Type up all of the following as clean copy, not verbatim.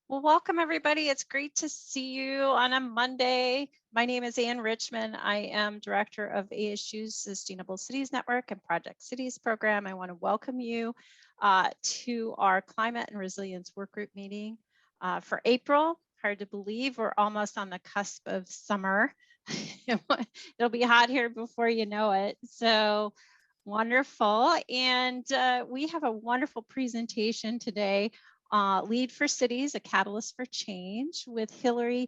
Well, welcome everybody. It's great to see you on a Monday. My name is Ann Richmond. I am director of ASU's Sustainable Cities Network and Project Cities program. I want to welcome you to our Climate and Resilience Workgroup meeting for April. Hard to believe we're almost on the cusp of summer. It'll be hot here before you know it. So wonderful. And we have a wonderful presentation today. LEED for Cities, a Catalyst for Change with Hilari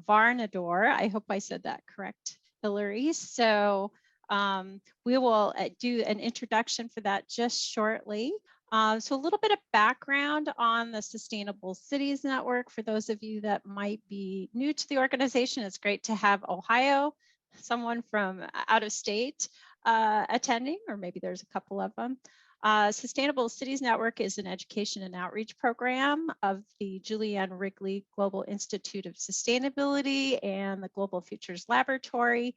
Varnadore. I hope I said that correct, Hilari. So we will do an introduction for that just shortly. So a little bit of background on the Sustainable Cities Network for those of you that might be new to the organization. It's great to have Ohio, someone from out of state attending, or maybe there's a couple of them. Sustainable Cities Network is an education and outreach program of the Julianne Wrigley Global Institute of Sustainability and the Global Futures Laboratory.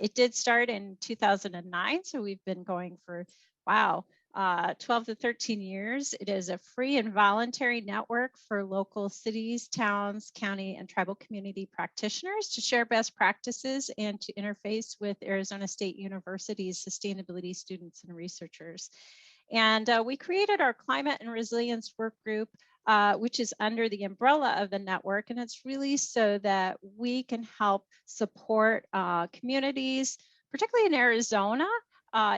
It did start in 2009, so we've been going for, 12 to 13 years. It is a free and voluntary network for local cities, towns, county, and tribal community practitioners to share best practices and to interface with Arizona State University's sustainability students and researchers. And we created our Climate and Resilience Work Group, which is under the umbrella of the network. And it's really so that we can help support communities, particularly in Arizona,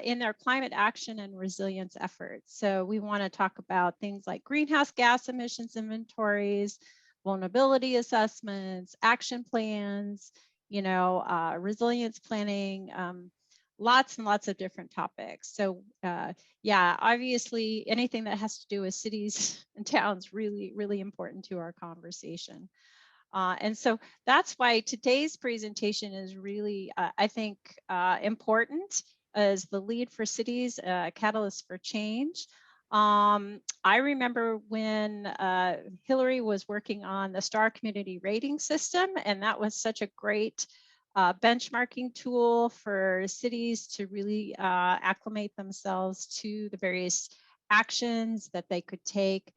in their climate action and resilience efforts. So we want to talk about things like greenhouse gas emissions inventories, vulnerability assessments, action plans, resilience planning, lots and lots of different topics. So yeah, obviously anything that has to do with cities and towns really, really important to our conversation. And so that's why today's presentation is really, I think, important as the LEED for Cities, Catalyst for Change. I remember when Hilari was working on the STAR community rating system, and that was such a great benchmarking tool for cities to really acclimate themselves to the various actions that they could take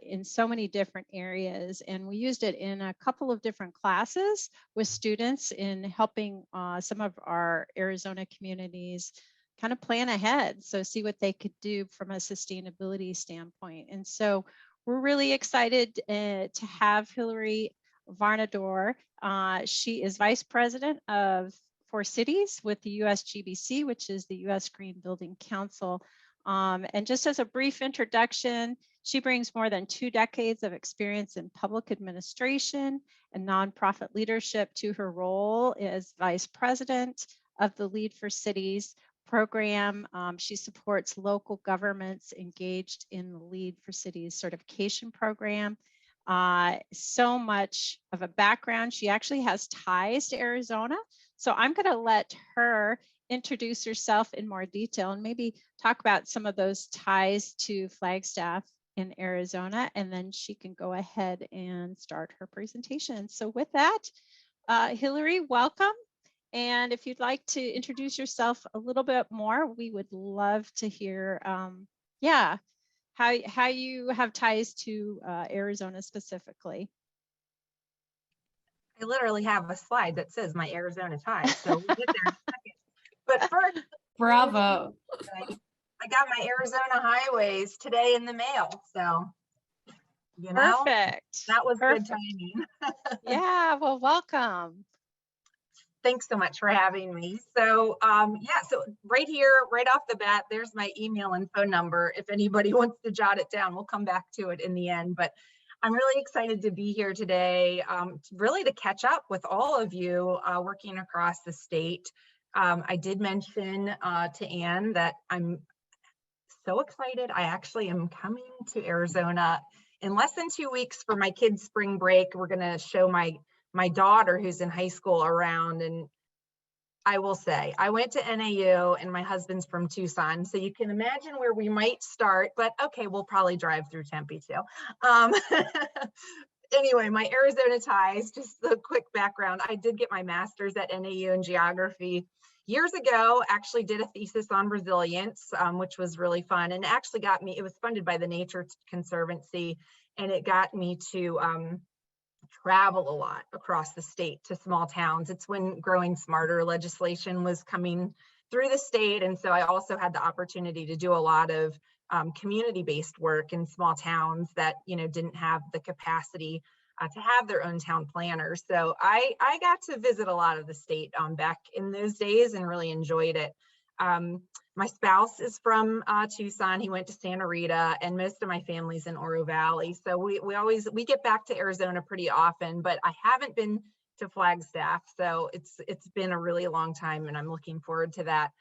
in so many different areas. And we used it in a couple of different classes with students in helping some of our Arizona communities kind of plan ahead. So see what they could do from a sustainability standpoint. And so we're really excited to have Hilari Varnadore. She is Vice President for Cities with the USGBC, which is the US Green Building Council. And just as a brief introduction, she brings more than 2 decades of experience in public administration and nonprofit leadership to her role as Vice President of the LEED for Cities program. She supports local governments engaged in the LEED for Cities certification program. So much of a background. She actually has ties to Arizona. So I'm going to let her introduce herself in more detail and maybe talk about some of those ties to Flagstaff in Arizona, and then she can go ahead and start her presentation. So with that, Hilari, welcome. And if you'd like to introduce yourself a little bit more, we would love to hear, how you have ties to Arizona specifically. I literally have a slide that says my Arizona ties, so we'll get there in a second. But first, bravo. I got my Arizona highways today in the mail, so Perfect. That was Perfect. Good timing. Yeah, well, welcome. Thanks so much for having me. So so right here, right off the bat, there's my email and phone number. If anybody wants to jot it down, we'll come back to it in the end. But I'm really excited to be here today, really to catch up with all of you working across the state. I did mention to Ann that I'm so excited. I actually am coming to Arizona in less than 2 weeks for my kids' spring break. We're going to show my daughter, who's in high school, around. And I will say, I went to NAU and my husband's from Tucson. So you can imagine where we might start, but okay, we'll probably drive through Tempe too. Anyway, my Arizona ties, just a quick background. I did get my master's at NAU in geography. years ago, actually did a thesis on resilience, which was really fun, and actually got me, it was funded by the Nature Conservancy, and it got me to travel a lot across the state to small towns. It's when Growing Smarter legislation was coming through the state, and so I also had the opportunity to do a lot of community-based work in small towns that, you know, didn't have the capacity to have their own town planners. So I got to visit a lot of the state back in those days and really enjoyed it. My spouse is from Tucson. He went to Santa Rita, and most of my family's in Oro Valley. So we get back to Arizona pretty often, but I haven't been to Flagstaff. So it's been a really long time, and I'm looking forward to that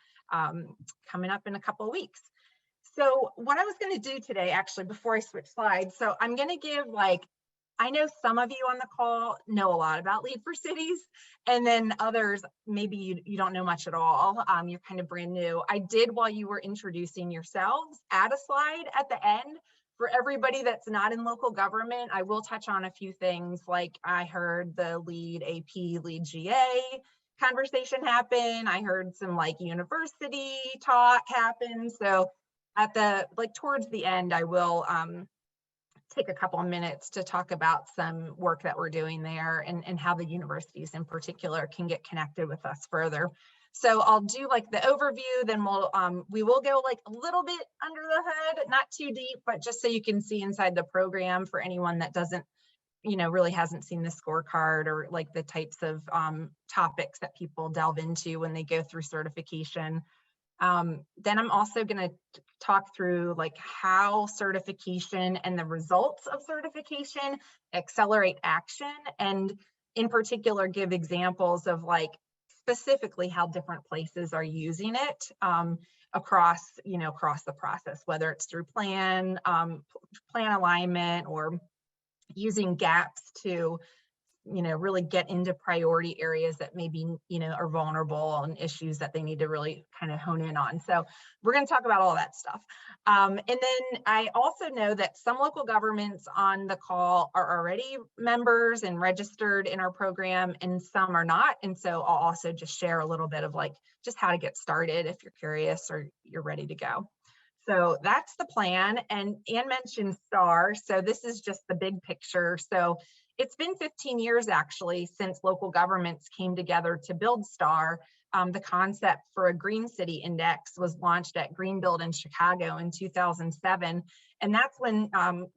coming up in a couple of weeks. So what I was going to do today, actually, before I switch slides, so I'm going to give, like, I know some of you on the call know a lot about LEED for Cities, and then others, maybe you don't know much at all. You're kind of brand new. I did, while you were introducing yourselves, add a slide at the end for everybody that's not in local government. I will touch on a few things, like I heard the LEED AP, LEED GA conversation happen. I heard some like university talk happen. So at the, like, towards the end, I will take a couple of minutes to talk about some work that we're doing there, and how the universities in particular can get connected with us further. So I'll do like the overview, then we will go like a little bit under the hood, not too deep, but just so you can see inside the program for anyone that doesn't, you know, really hasn't seen the scorecard, or like the types of topics that people delve into when they go through certification. Then I'm also going to talk through like how certification and the results of certification accelerate action, and in particular give examples of like specifically how different places are using it across the process, whether it's through plan alignment, or using gaps to, you know, really get into priority areas that maybe, you know, are vulnerable, and issues that they need to really kind of hone in on. So we're going to talk about all that stuff. And then I also know that some local governments on the call are already members and registered in our program, and some are not. And so I'll also just share a little bit of like just how to get started if you're curious or you're ready to go. So that's the plan. And Anne mentioned STAR. So this is just the big picture. So it's been 15 years actually since local governments came together to build STAR. The concept for a Green City Index was launched at Greenbuild in Chicago in 2007. And that's when,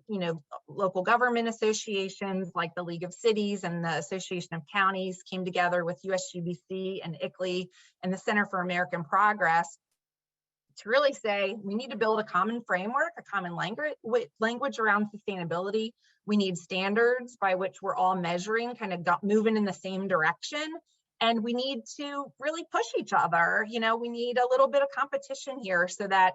you know, local government associations like the League of Cities and the Association of Counties came together with USGBC and ICLEI and the Center for American Progress to really say, we need to build a common framework, a common language around sustainability. We need standards by which we're all measuring, kind of moving in the same direction. And we need to really push each other. You know, we need a little bit of competition here, so that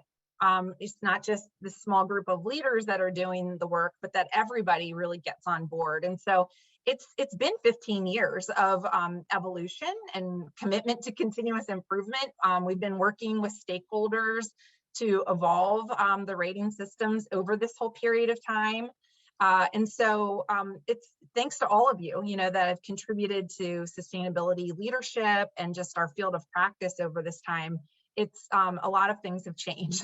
it's not just the small group of leaders that are doing the work, but that everybody really gets on board. And so it's been 15 years of evolution and commitment to continuous improvement. We've been working with stakeholders to evolve the rating systems over this whole period of time. And so it's thanks to all of you, you know, that have contributed to sustainability leadership and just our field of practice over this time. It's a lot of things have changed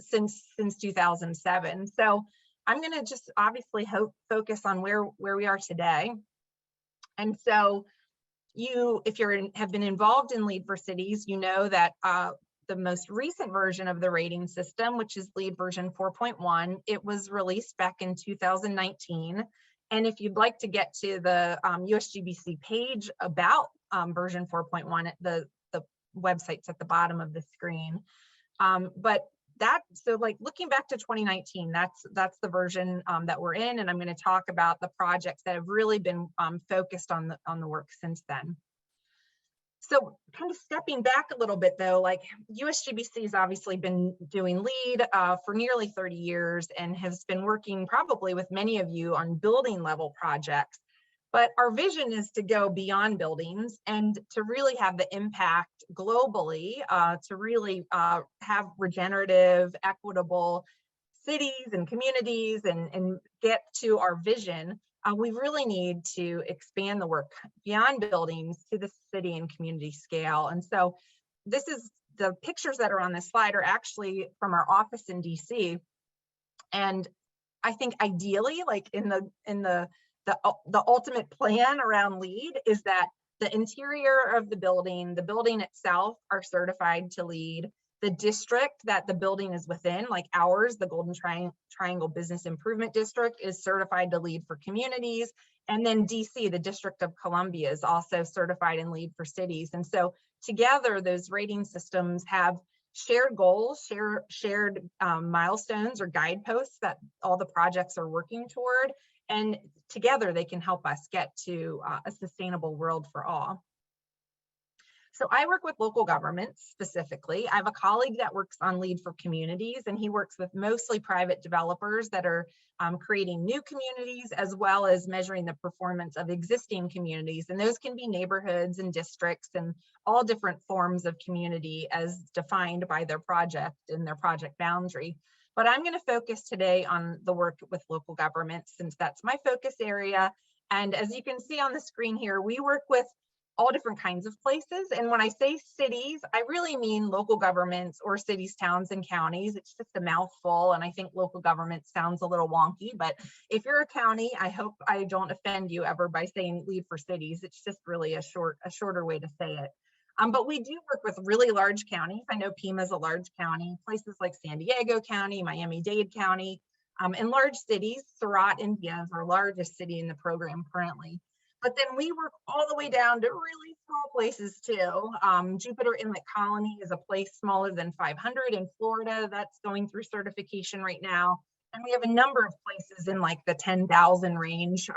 since 2007. So I'm going to just obviously focus on where we are today. And so if you have been involved in LEED for Cities, you know that the most recent version of the rating system, which is LEED version 4.1, it was released back in 2019. And if you'd like to get to the USGBC page about version 4.1, the website's at the bottom of the screen. So like looking back to 2019, that's the version that we're in, and I'm going to talk about the projects that have really been focused on the work since then. So kind of stepping back a little bit though, like USGBC has obviously been doing LEED for nearly 30 years and has been working probably with many of you on building level projects. But our vision is to go beyond buildings and to really have the impact globally, to really have regenerative, equitable cities and communities and get to our vision, we really need to expand the work beyond buildings to the city and community scale. And so this is the pictures that are on this slide are actually from our office in DC. And I think ideally, like in the ultimate plan around LEED is that the interior of the building itself are certified to LEED. The district that the building is within, like ours, the Golden Triangle Business Improvement District, is certified to LEED for communities. And then DC, the District of Columbia, is also certified in LEED for cities. And so together, those rating systems have shared goals, shared milestones or guideposts that all the projects are working toward. And together, they can help us get to a sustainable world for all. So I work with local governments specifically. I have a colleague that works on LEED for communities, and he works with mostly private developers that are creating new communities, as well as measuring the performance of existing communities. And those can be neighborhoods and districts and all different forms of community as defined by their project and their project boundary. But I'm going to focus today on the work with local governments, since that's my focus area. And as you can see on the screen here, we work with all different kinds of places. And when I say cities, I really mean local governments or cities, towns, and counties. It's just a mouthful. And I think local government sounds a little wonky, but if you're a county, I hope I don't offend you ever by saying LEED for cities. It's just really a shorter way to say it. But we do work with really large counties. I know Pima is a large county, places like San Diego County, Miami-Dade County, and large cities. Surat, India is our largest city in the program currently. But then we work all the way down to really small places too. Jupiter Inlet Colony is a place smaller than 500 in Florida that's going through certification right now. And we have a number of places in like the 10,000 range,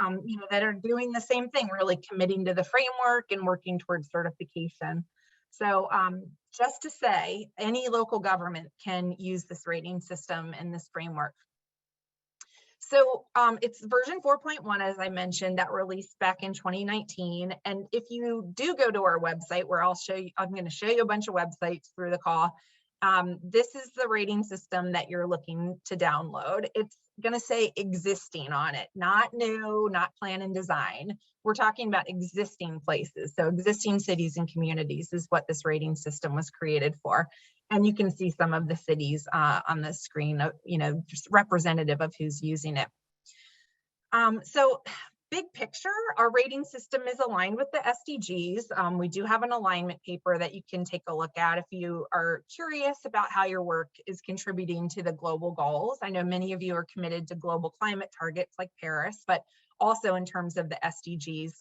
that are doing the same thing, really committing to the framework and working towards certification. So just to say, any local government can use this rating system and this framework. So it's version 4.1, as I mentioned, that released back in 2019. And if you do go to our website, where I'm going to show you a bunch of websites through the call. This is the rating system that you're looking to download. It's going to say existing on it, not new, not plan and design. We're talking about existing places. So existing cities and communities is what this rating system was created for. And you can see some of the cities on the screen, just representative of who's using it. So big picture, our rating system is aligned with the SDGs. We do have an alignment paper that you can take a look at if you are curious about how your work is contributing to the global goals. I know many of you are committed to global climate targets like Paris, but also in terms of the SDGs,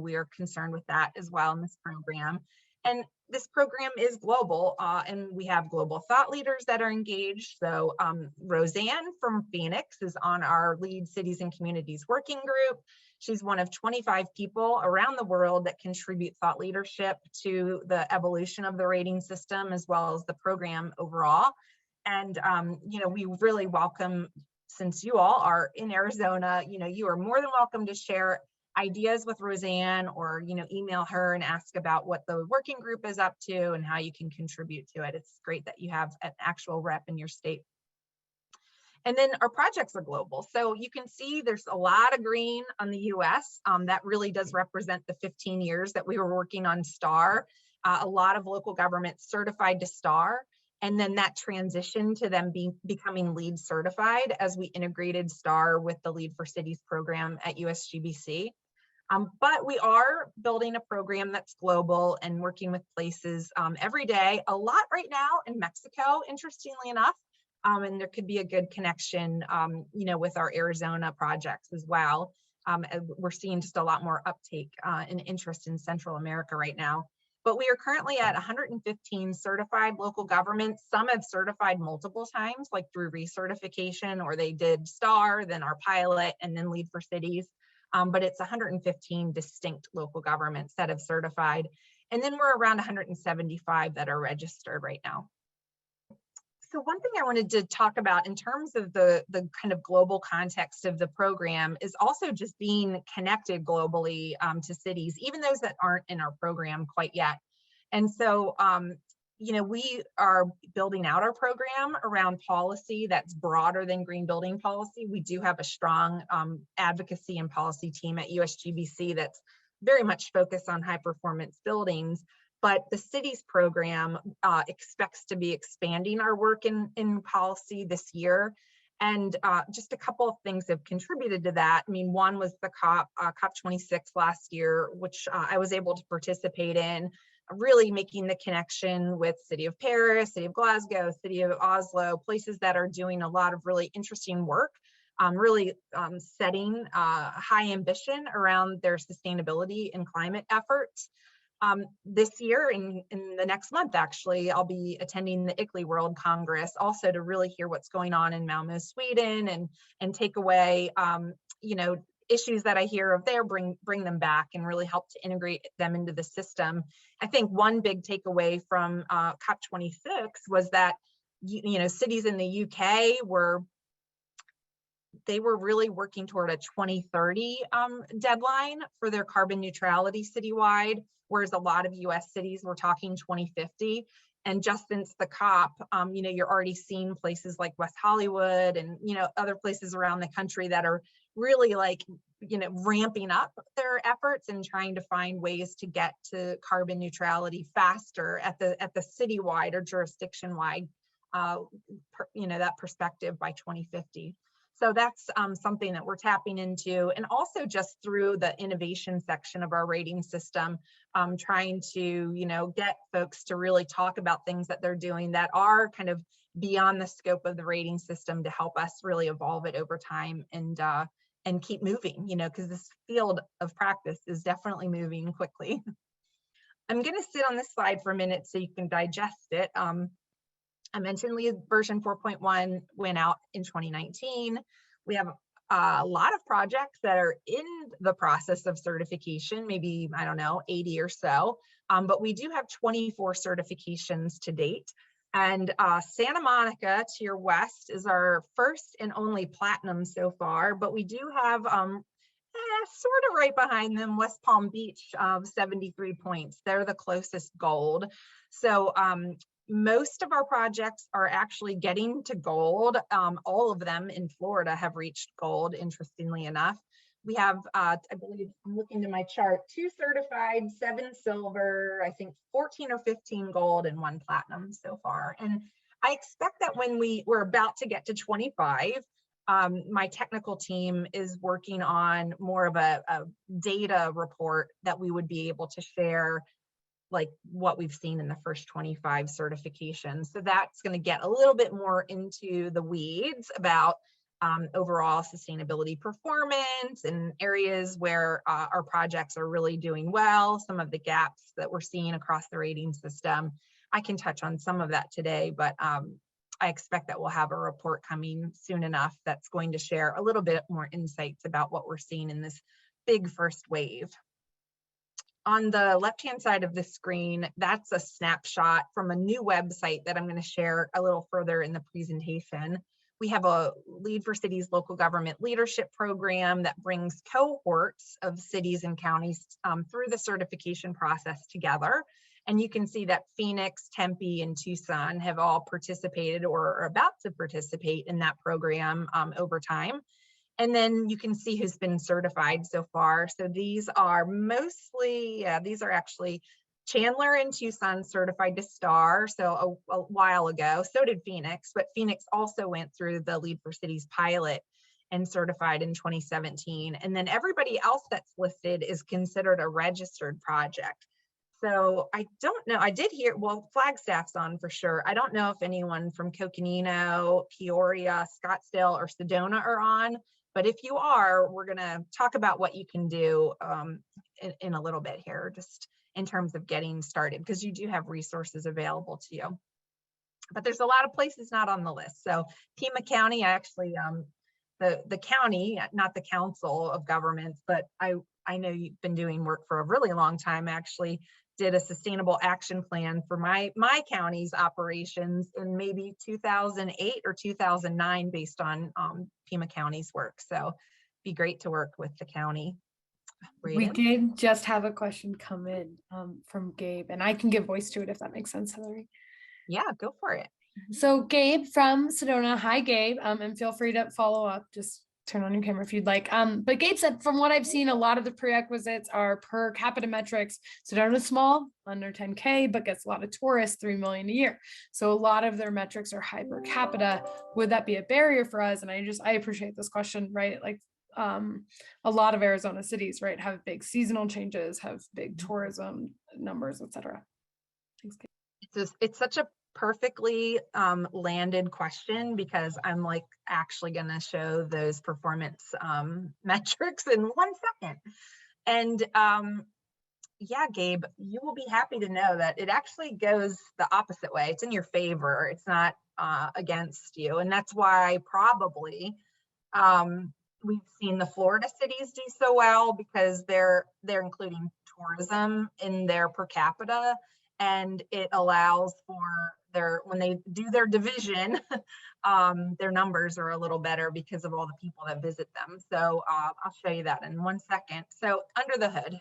we are concerned with that as well in this program. And this program is global, and we have global thought leaders that are engaged. So Roseanne from Phoenix is on our LEED Cities and Communities Working Group. She's one of 25 people around the world that contribute thought leadership to the evolution of the rating system, as well as the program overall. And, we really welcome, since you all are in Arizona, you are more than welcome to share ideas with Roseanne, or email her and ask about what the working group is up to and how you can contribute to it. It's great that you have an actual rep in your state. And then our projects are global. So you can see there's a lot of green on the US. That really does represent the 15 years that we were working on STAR. A lot of local governments certified to STAR. And then that transition to them becoming LEED certified as we integrated STAR with the LEED for Cities program at USGBC. But we are building a program that's global and working with places every day, a lot right now in Mexico, interestingly enough. And there could be a good connection, with our Arizona projects as well. We're seeing just a lot more uptake and interest in Central America right now. But we are currently at 115 certified local governments. Some have certified multiple times, like through recertification, or they did STAR, then our pilot, and then LEED for Cities. But it's 115 distinct local governments that have certified. And then we're around 175 that are registered right now. So one thing I wanted to talk about in terms of the kind of global context of the program is also just being connected globally to cities, even those that aren't in our program quite yet. And so, we are building out our program around policy that's broader than green building policy. We do have a strong advocacy and policy team at USGBC that's very much focused on high performance buildings, but the city's program expects to be expanding our work in policy this year. And just a couple of things have contributed to that. I mean, one was the COP26 last year, which I was able to participate in, really making the connection with City of Paris, City of Glasgow, City of Oslo, places that are doing a lot of really interesting work, really setting high ambition around their sustainability and climate efforts. This year, in the next month, actually, I'll be attending the ICLEI World Congress, also to really hear what's going on in Malmö, Sweden, and take away, issues that I hear of there, bring them back and really help to integrate them into the system. I think one big takeaway from COP26 was that, cities in the UK were really working toward a 2030 deadline for their carbon neutrality citywide, whereas a lot of US cities were talking 2050. And just since the COP, you're already seeing places like West Hollywood and, other places around the country that are really ramping up their efforts and trying to find ways to get to carbon neutrality faster at the citywide or jurisdiction-wide, that perspective by 2050. So that's something that we're tapping into, and also just through the innovation section of our rating system, trying to, get folks to really talk about things that they're doing that are kind of beyond the scope of the rating system to help us really evolve it over time and keep moving, because this field of practice is definitely moving quickly. I'm going to sit on this slide for a minute so you can digest it. I mentioned LEED version 4.1 went out in 2019. We have a lot of projects that are in the process of certification, maybe, I don't know, 80 or so, but we do have 24 certifications to date. And Santa Monica to your west is our first and only platinum so far, but we do have sort of right behind them, West Palm Beach of 73 points. They're the closest gold. So most of our projects are actually getting to gold. All of them in Florida have reached gold, interestingly enough. We have, I believe, I'm looking to my chart, 2 certified, 7 silver, I think 14 or 15 gold, and 1 platinum so far. And I expect that when we're about to get to 25, my technical team is working on more of a data report that we would be able to share, like what we've seen in the first 25 certifications. So that's going to get a little bit more into the weeds about overall sustainability performance and areas where our projects are really doing well, some of the gaps that we're seeing across the rating system. I can touch on some of that today, but I expect that we'll have a report coming soon enough that's going to share a little bit more insights about what we're seeing in this big first wave. On the left-hand side of the screen, that's a snapshot from a new website that I'm going to share a little further in the presentation. We have a LEED for Cities local government leadership program that brings cohorts of cities and counties through the certification process together. And you can see that Phoenix, Tempe, and Tucson have all participated or are about to participate in that program over time. And then you can see who's been certified so far. So these are mostly, these are actually Chandler and Tucson certified to STAR, so a while ago. So did Phoenix, but Phoenix also went through the LEED for Cities pilot and certified in 2017. And then everybody else that's listed is considered a registered project. So I don't know, I did hear, well, Flagstaff's on for sure. I don't know if anyone from Coconino, Peoria, Scottsdale, or Sedona are on, but if you are, we're gonna talk about what you can do in a little bit here, just in terms of getting started, because you do have resources available to you. But there's a lot of places not on the list. So Pima County, actually, the county, not the council of governments, but I know you've been doing work for a really long time, actually did a sustainable action plan for my county's operations in maybe 2008 or 2009 based on Pima County's work. So it'd be great to work with the county. We did just have a question come in from Gabe, and I can give voice to it if that makes sense, Hilary. Yeah, go for it. So Gabe from Sedona, hi Gabe, and feel free to follow up. Just turn on your camera if you'd like. But Gabe said, from what I've seen, a lot of the prerequisites are per capita metrics. Sedona's small, under 10K, but gets a lot of tourists, 3 million a year. So a lot of their metrics are high per capita. Would that be a barrier for us? And I appreciate this question, right? Like a lot of Arizona cities, right, have big seasonal changes, have big tourism numbers, etc. Thanks, Gabe. It's such a perfectly landed question, because I'm like actually going to show those performance metrics in 1 second. And yeah, Gabe, you will be happy to know that it actually goes the opposite way. It's in your favor. It's not against you. And that's why probably we've seen the Florida cities do so well, because they're including tourism in their per capita, and it allows for when they do their division, their numbers are a little better because of all the people that visit them. So I'll show you that in 1 second. So under the hood,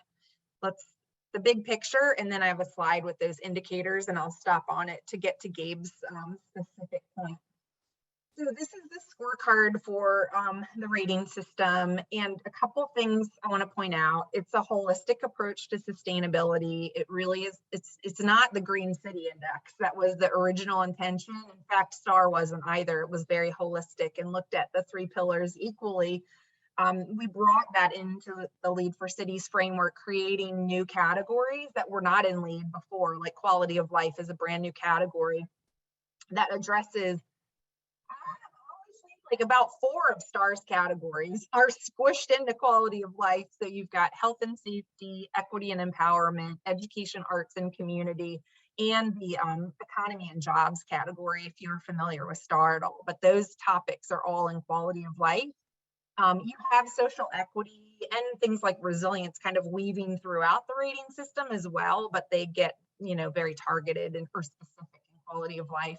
the big picture, and then I have a slide with those indicators, and I'll stop on it to get to Gabe's specific point. So this is the scorecard for the rating system, and a couple of things I want to point out. It's a holistic approach to sustainability. It really is. It's not the Green City Index that was the original intention. In fact, STAR wasn't either. It was very holistic and looked at the 3 pillars equally. We brought that into the LEED for Cities framework, creating new categories that were not in LEED before, like quality of life is a brand new category that addresses like about 4 of STAR's categories are squished into quality of life. So you've got health and safety, equity and empowerment, education, arts and community, and the economy and jobs category, if you're familiar with STAR at all. But those topics are all in quality of life. You have social equity and things like resilience kind of weaving throughout the rating system as well, but they get, very targeted and for specific in quality of life.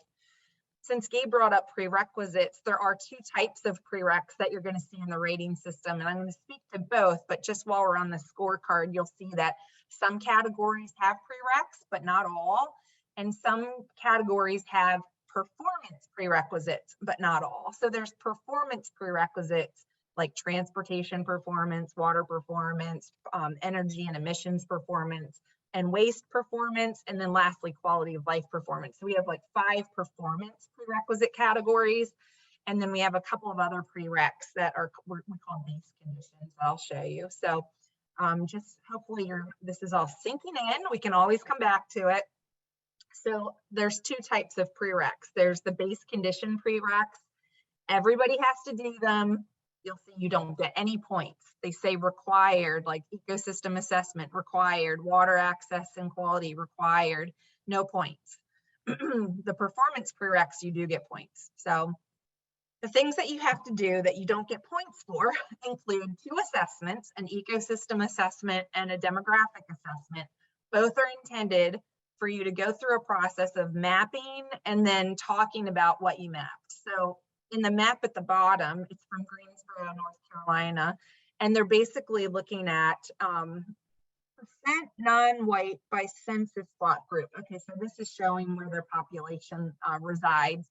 Since Gabe brought up prerequisites, there are 2 types of prereqs that you're going to see in the rating system. And I'm going to speak to both, but just while we're on the scorecard, you'll see that some categories have prereqs, but not all. And some categories have performance prerequisites, but not all. So there's performance prerequisites like transportation performance, water performance, energy and emissions performance, and waste performance, and then lastly, quality of life performance. So we have like 5 performance prerequisite categories, and then we have a couple of other prereqs that we call base conditions. I'll show you. So just hopefully this is all sinking in. We can always come back to it. So there's 2 types of prereqs. There's the base condition prereqs. Everybody has to do them. You'll see you don't get any points. They say required, like ecosystem assessment required, water access and quality required, no points. The performance prereqs, you do get points. So the things that you have to do that you don't get points for include 2 assessments, an ecosystem assessment and a demographic assessment. Both are intended for you to go through a process of mapping and then talking about what you mapped. So in the map at the bottom, it's from Greensboro, North Carolina, and they're basically looking at percent non-white by census block group. Okay, so this is showing where their population resides.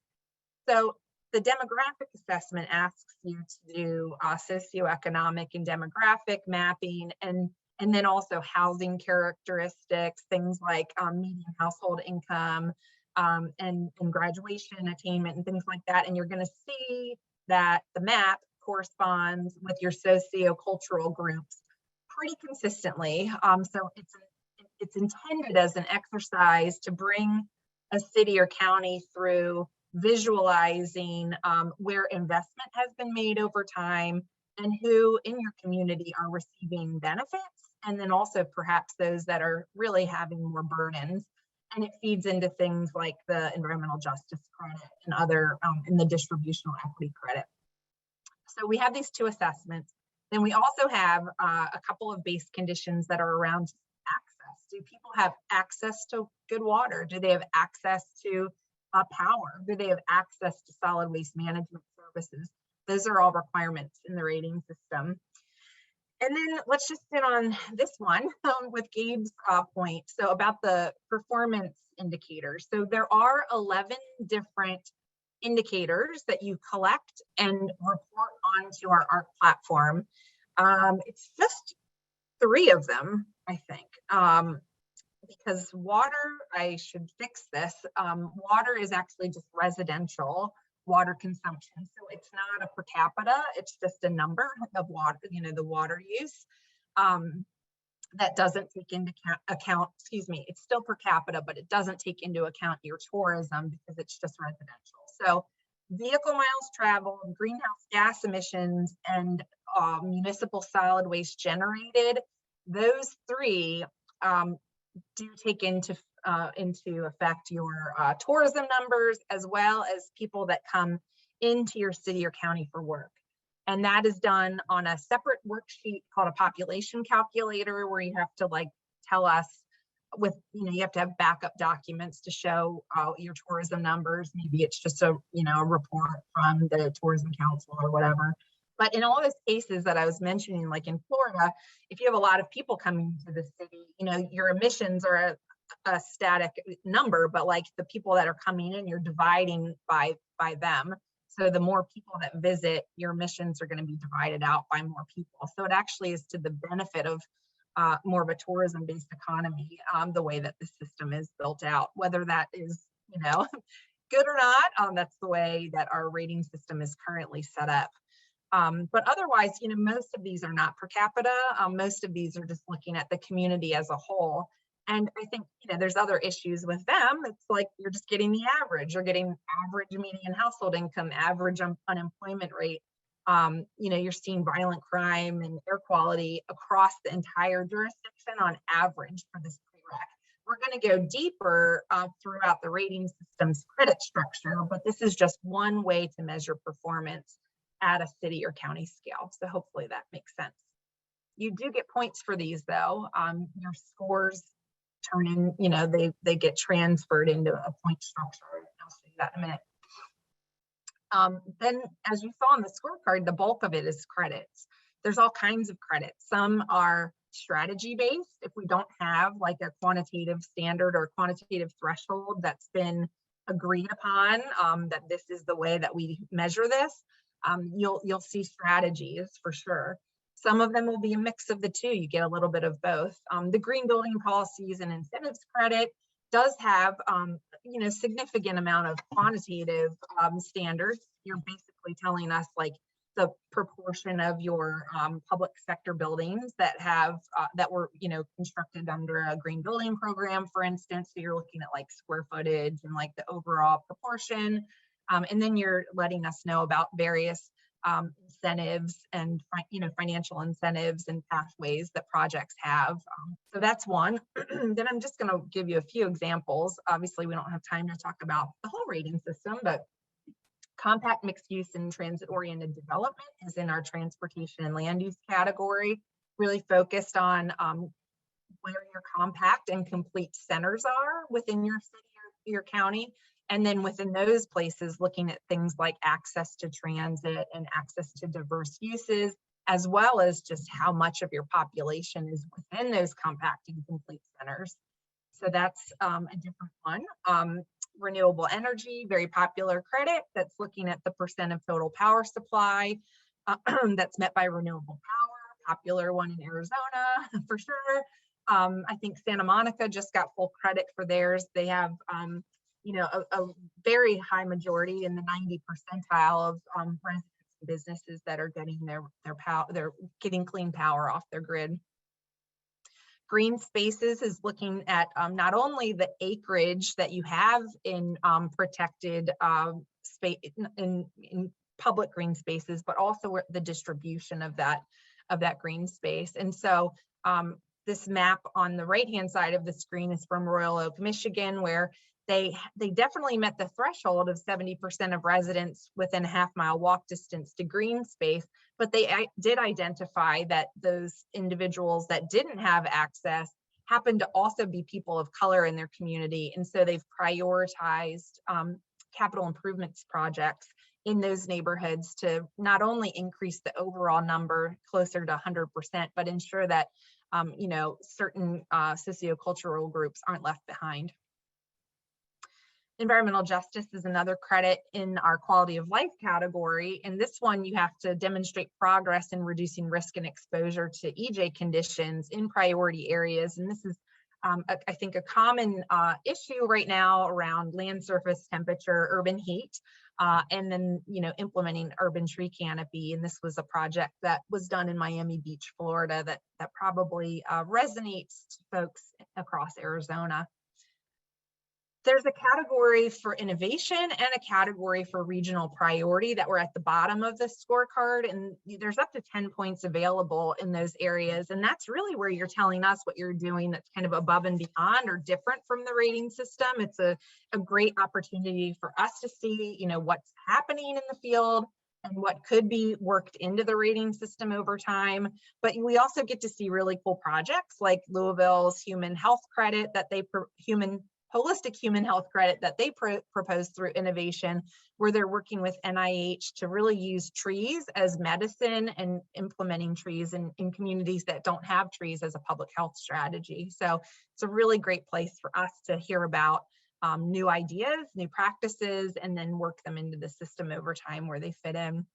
So the demographic assessment asks you to do socioeconomic and demographic mapping, and then also housing characteristics, things like median household income, and graduation attainment and things like that. And you're going to see that the map corresponds with your sociocultural groups pretty consistently. So it's intended as an exercise to bring a city or county through visualizing where investment has been made over time and who in your community are receiving benefits, and then also perhaps those that are really having more burdens. And it feeds into things like the environmental justice credit and other, in the distributional equity credit. So we have these 2 assessments. Then we also have a couple of base conditions that are around access. Do people have access to good water? Do they have access to power? Do they have access to solid waste management services? Those are all requirements in the rating system. And then let's just hit on this one with Gabe's point. So about the performance indicators. So there are 11 different indicators that you collect and report onto our ARC platform. It's just 3 of them, I think, because water, I should fix this. Water is actually just residential water consumption. So it's not a per capita, it's just a number of water, the water use. That doesn't take into account, it's still per capita, but it doesn't take into account your tourism because it's just residential. So vehicle miles traveled, greenhouse gas emissions, and municipal solid waste generated, those 3 do take into effect your tourism numbers, as well as people that come into your city or county for work. And that is done on a separate worksheet called a population calculator, where you have to tell us with, you have to have backup documents to show your tourism numbers. Maybe it's just a report from the tourism council or whatever. But in all those cases that I was mentioning, like in Florida, if you have a lot of people coming to the city, your emissions are a static number, but the people that are coming in, you're dividing by them. So the more people that visit, your emissions are going to be divided out by more people. So it actually is to the benefit of more of a tourism-based economy, the way that the system is built out. Whether that is, good or not, that's the way that our rating system is currently set up. But otherwise, most of these are not per capita. Most of these are just looking at the community as a whole. And I think, there's other issues with them. It's like you're just getting the average. You're getting average median household income, average unemployment rate. You're seeing violent crime and air quality across the entire jurisdiction on average for this prereq. We're going to go deeper throughout the rating system's credit structure, but this is just one way to measure performance at a city or county scale. So hopefully that makes sense. You do get points for these though. Your scores turn in, they get transferred into a point structure. I'll show you that in a minute. Then as you saw on the scorecard, the bulk of it is credits. There's all kinds of credits. Some are strategy based. If we don't have a quantitative standard or quantitative threshold that's been agreed upon, that this is the way that we measure this, you'll see strategies for sure. Some of them will be a mix of the two. You get a little bit of both. The green building policies and incentives credit does have, significant amount of quantitative standards. You're basically telling us the proportion of your public sector buildings that have that were constructed under a green building program, for instance. So you're looking at square footage and the overall proportion. And then you're letting us know about various incentives and financial incentives and pathways that projects have. So that's one. Then I'm just going to give you a few examples. Obviously, we don't have time to talk about the whole rating system, but compact mixed use and transit oriented development is in our transportation and land use category, really focused on where your compact and complete centers are within your city or your county. And then within those places, looking at things like access to transit and access to diverse uses, as well as just how much of your population is within those compact and complete centers. So that's a different one. Renewable energy, very popular credit that's looking at the percent of total power supply that's met by renewable power, popular one in Arizona for sure. I think Santa Monica just got full credit for theirs. They have a very high majority in the 90 percentile of residents and businesses that are getting their power, they're getting clean power off their grid. Green spaces is looking at not only the acreage that you have in protected space in public green spaces, but also the distribution of that green space. And so this map on the right-hand side of the screen is from Royal Oak, Michigan, where they definitely met the threshold of 70% of residents within a half-mile walk distance to green space, but they did identify that those individuals that didn't have access happened to also be people of color in their community. And so they've prioritized capital improvements projects in those neighborhoods to not only increase the overall number closer to 100%, but ensure that certain sociocultural groups aren't left behind. Environmental justice is another credit in our quality of life category. And this one, you have to demonstrate progress in reducing risk and exposure to EJ conditions in priority areas. And this is, I think, a common issue right now around land surface temperature, urban heat, and then, implementing urban tree canopy. And this was a project that was done in Miami Beach, Florida, that probably resonates to folks across Arizona. There's a category for innovation and a category for regional priority that were at the bottom of the scorecard. And there's up to 10 points available in those areas. And that's really where you're telling us what you're doing that's kind of above and beyond or different from the rating system. It's a great opportunity for us to see, what's happening in the field and what could be worked into the rating system over time. But we also get to see really cool projects like Louisville's human health credit that holistic human health credit that they propose through innovation, where they're working with NIH to really use trees as medicine and implementing trees in communities that don't have trees as a public health strategy. So it's a really great place for us to hear about new ideas, new practices, and then work them into the system over time where they fit in.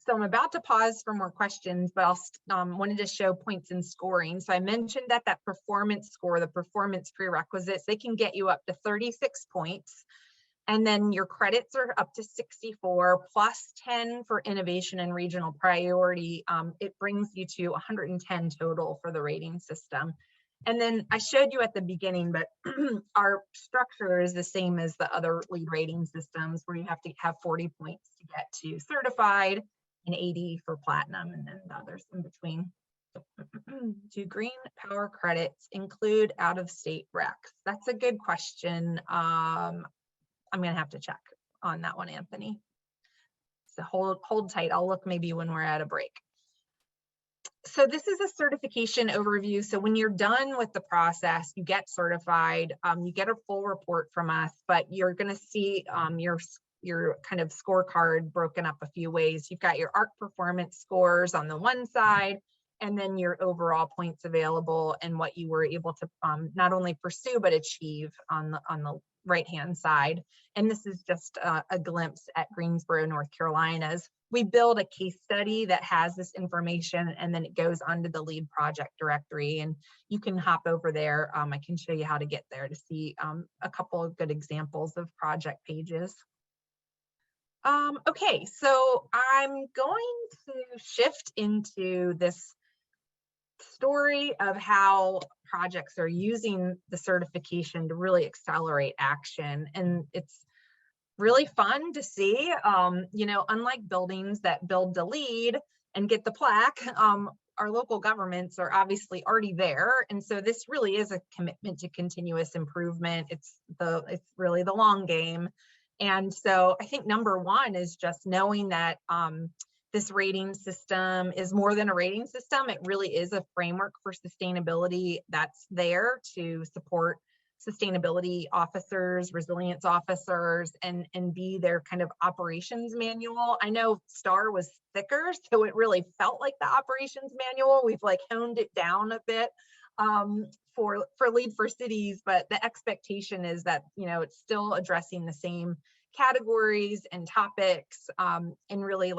So I'm about to pause for more questions, but I wanted to show points in scoring. So I mentioned that performance score, the performance prerequisites, they can get you up to 36 points. And then your credits are up to 64 plus 10 for innovation and regional priority. It brings you to 110 total for the rating system. And then I showed you at the beginning, but our structure is the same as the other LEED rating systems, where you have to have 40 points to get to certified, and 80 for platinum, and then the others in between. Do green power credits include out-of-state RECs? That's a good question. I'm gonna have to check on that one, Anthony. So hold tight. I'll look maybe when we're at a break. So this is a certification overview. So when you're done with the process, you get certified, you get a full report from us, but you're gonna see your kind of scorecard broken up a few ways. You've got your ARC performance scores on the one side, and then your overall points available and what you were able to not only pursue, but achieve on the right-hand side. And this is just a glimpse at Greensboro, North Carolina's. We build a case study that has this information, and then it goes onto the LEED project directory, and you can hop over there. I can show you how to get there to see a couple of good examples of project pages. Okay, so I'm going to shift into this story of how projects are using the certification to really accelerate action. And it's really fun to see, unlike buildings that build to LEED and get the plaque, our local governments are obviously already there. And so this really is a commitment to continuous improvement. It's really the long game. And so I think number one is just knowing that this rating system is more than a rating system. It really is a framework for sustainability that's there to support sustainability officers, resilience officers, and be their kind of operations manual. I know STAR was thicker, so it felt like the operations manual. We've honed it down a bit for LEED for cities, but the expectation is that it's still addressing the same categories and topics, and really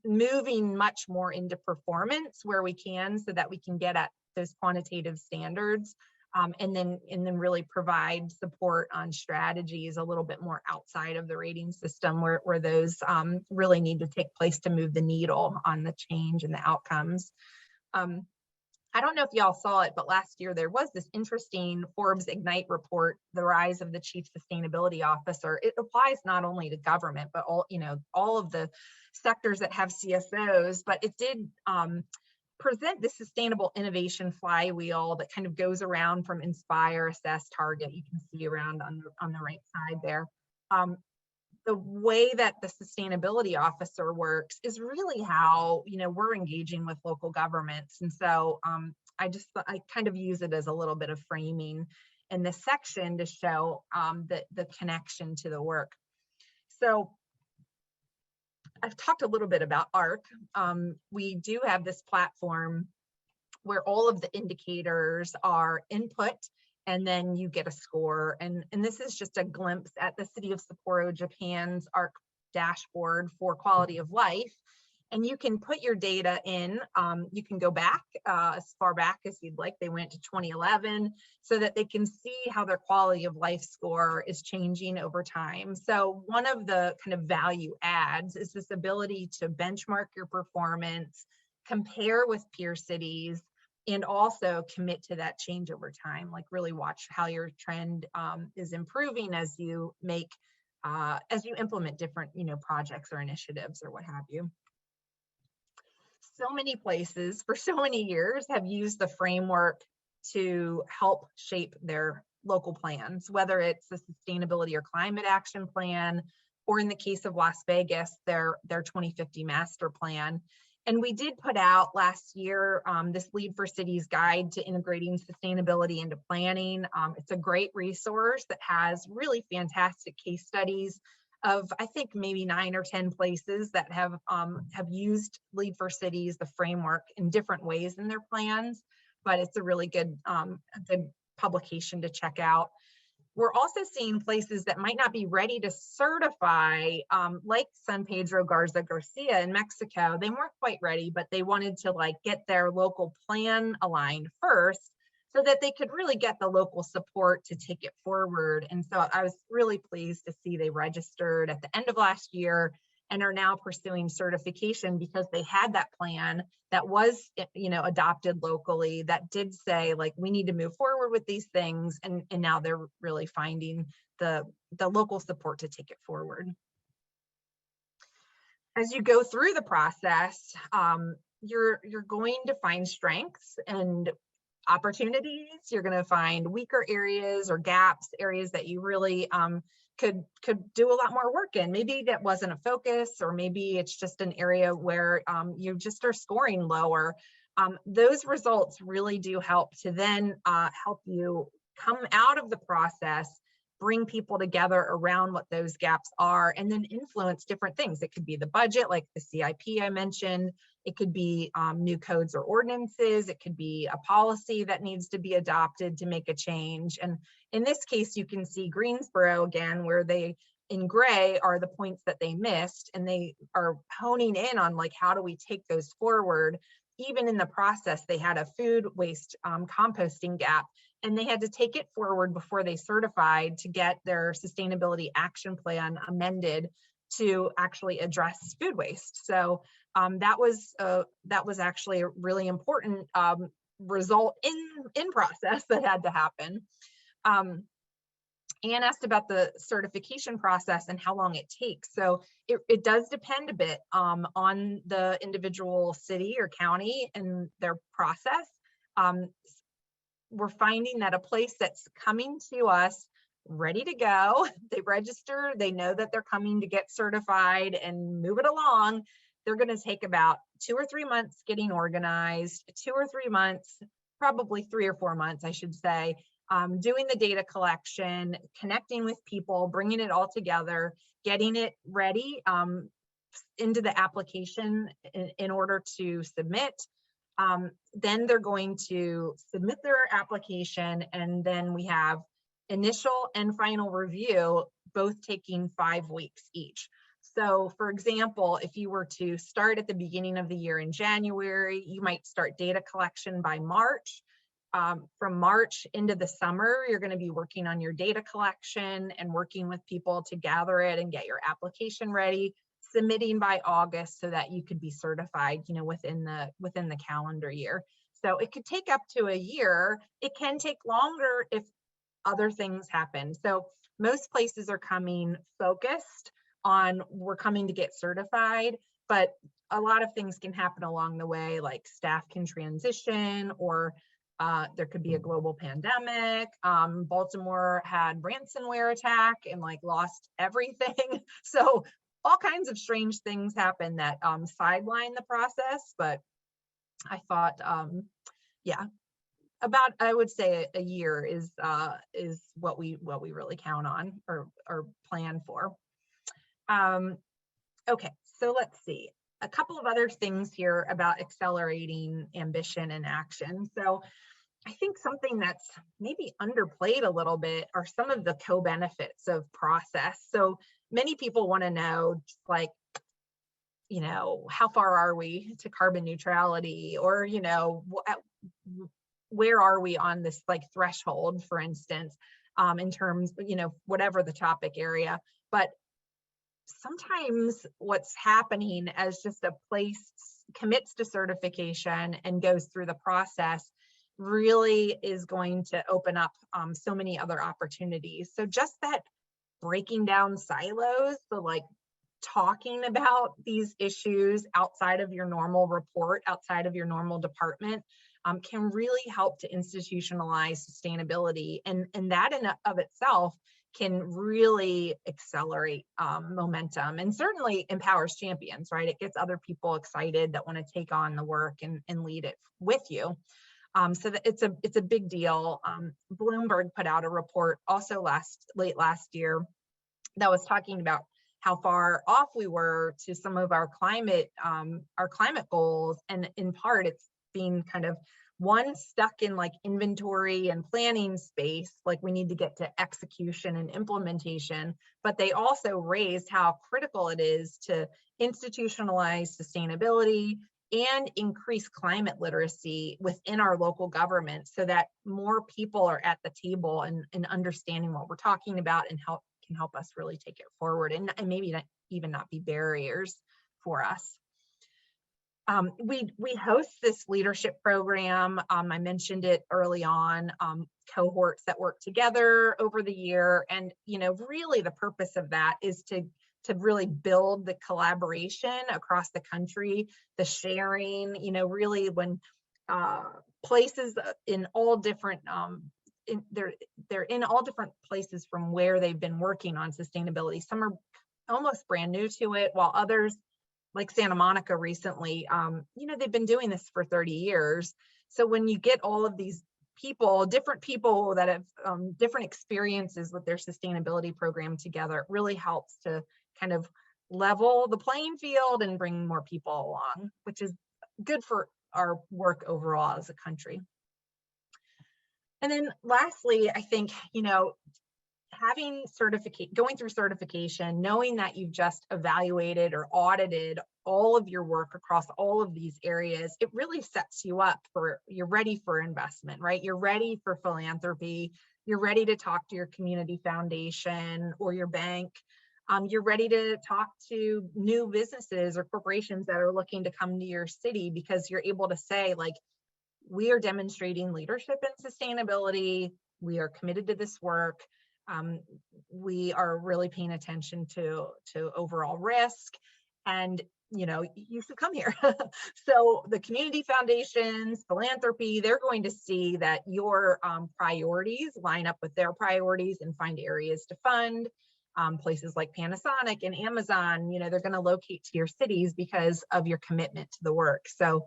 moving much more into performance where we can, so that we can get at those quantitative standards, and then really provide support on strategies a little bit more outside of the rating system, where those really need to take place to move the needle on the change and the outcomes. I don't know if y'all saw it, but last year there was this interesting Forbes Ignite report, The Rise of the Chief Sustainability Officer. It applies not only to government, but all of the sectors that have CSOs, but it did present the sustainable innovation flywheel that kind of goes around from inspire, assess, target. You can see around on the right side there. The way that the sustainability officer works is really how we're engaging with local governments. And so I kind of use it as a little bit of framing in this section to show the connection to the work. So I've talked a little bit about ARC. We do have this platform where all of the indicators are input and then you get a score. And this is just a glimpse at the city of Sapporo, Japan's ARC dashboard for quality of life. And you can put your data in. You can go back as far back as you'd like. They went to 2011 so that they can see how their quality of life score is changing over time. So one of the kind of value adds is this ability to benchmark your performance, compare with peer cities, and also commit to that change over time. Like really watch how your trend is improving as you make, as you implement different, projects or initiatives or what have you. So many places for so many years have used the framework to help shape their local plans, whether it's the sustainability or climate action plan, or in the case of Las Vegas, their 2050 master plan. And we did put out last year this LEED for Cities guide to integrating sustainability into planning. It's a great resource that has really fantastic case studies of, I think, maybe 9 or 10 places that have used LEED for Cities, the framework, in different ways in their plans. But it's a really good publication to check out. We're also seeing places that might not be ready to certify, like San Pedro Garza Garcia in Mexico. They weren't quite ready, but they wanted to get their local plan aligned first so that they could really get the local support to take it forward. And so I was really pleased to see they registered at the end of last year and are now pursuing certification because they had that plan that was, adopted locally, that did say, we need to move forward with these things. And now they're really finding the local support to take it forward. As you go through the process, you're going to find strengths and opportunities. You're going to find weaker areas or gaps, areas that you really could do a lot more work in. Maybe that wasn't a focus, or maybe it's just an area where you just are scoring lower. Those results really do help to then help you come out of the process, bring people together around what those gaps are, and then influence different things. It could be the budget, like the CIP I mentioned. It could be new codes or ordinances. It could be a policy that needs to be adopted to make a change. And in this case, you can see Greensboro again, where they, in gray, are the points that they missed, and they are honing in on how do we take those forward. Even in the process, they had a food waste composting gap, and they had to take it forward before they certified to get their sustainability action plan amended to actually address food waste. So that was actually a really important result in process that had to happen. Anne asked about the certification process and how long it takes. So it does depend a bit on the individual city or county and their process. We're finding that a place that's coming to us ready to go, they register, they know that they're coming to get certified and move it along, they're going to take about 2 or 3 months getting organized, 2 or 3 months, probably 3 or 4 months, I should say, doing the data collection, connecting with people, bringing it all together, getting it ready into the application in order to submit. Then they're going to submit their application, and then we have initial and final review, both taking 5 weeks each. So for example, if you were to start at the beginning of the year in January, you might start data collection by March. From March into the summer, you're going to be working on your data collection and working with people to gather it and get your application ready, submitting by August so that you could be certified, within the calendar year. So it could take up to a year. It can take longer if other things happen. So most places are coming focused on, we're coming to get certified, but a lot of things can happen along the way, like staff can transition, or there could be a global pandemic. Baltimore had ransomware attack and lost everything. So all kinds of strange things happen that sideline the process. But I thought, yeah, about, I would say a year is what we really count on or plan for. Okay, so let's see. A couple of other things here about accelerating ambition and action. So I think something that's maybe underplayed a little bit are some of the co-benefits of process. So many people want to know, like, you know, how far are we to carbon neutrality, or, you know, where are we on this like threshold, for instance, in terms, you know, whatever the topic area. But sometimes what's happening as just a place commits to certification and goes through the process really is going to open up so many other opportunities. So just that breaking down silos, so like talking about these issues outside of your normal report, outside of your normal department, can really help to institutionalize sustainability. And that in of itself can really accelerate momentum, and certainly empowers champions, right? It gets other people excited that want to take on the work and lead it with you. So that it's a big deal. Bloomberg put out a report also late last year that was talking about how far off we were to some of our climate goals, and in part it's being kind of stuck in like inventory and planning space, like we need to get to execution and implementation. But they also raised how critical it is to institutionalize sustainability and increase climate literacy within our local government, so that more people are at the table and understanding what we're talking about, and can help us really take it forward, and maybe not be barriers for us. We host this leadership program. I mentioned it early on, cohorts that work together over the year. And, you know, really the purpose of that is to really build the collaboration across the country, the sharing, you know, really when places in all different, they're in all different places from where they've been working on sustainability. Some are almost brand new to it, while others, like Santa Monica recently, you know, they've been doing this for 30 years. So when you get all of these people, different people that have different experiences with their sustainability program together, it really helps to kind of level the playing field and bring more people along, which is good for our work overall as a country. And then lastly, I think, you know, having going through certification, knowing that you've just evaluated or audited all of your work across all of these areas, it really sets you up you're ready for investment, right? You're ready for philanthropy. You're ready to talk to your community foundation or your bank. You're ready to talk to new businesses or corporations that are looking to come to your city, because you're able to say, like, we are demonstrating leadership in sustainability. We are committed to this work. We are really paying attention to overall risk, and, you know, you should come here. So the community foundations, philanthropy, they're going to see that your priorities line up with their priorities and find areas to fund. Places like Panasonic and Amazon, you know, they're going to locate to your cities because of your commitment to the work. So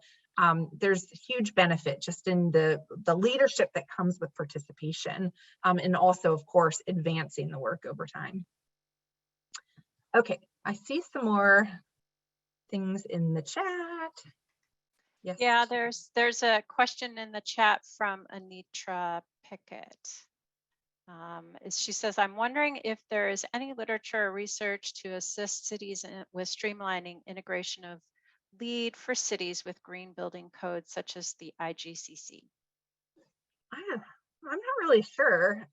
there's huge benefit just in the leadership that comes with participation, and also, of course, advancing the work over time. Okay, I see some more things in the chat. Yes. Yeah, there's a question in the chat from Anitra Pickett. She says, I'm wondering if there is any literature or research to assist cities with streamlining integration of LEED for cities with green building codes such as the IGCC. I'm not really sure.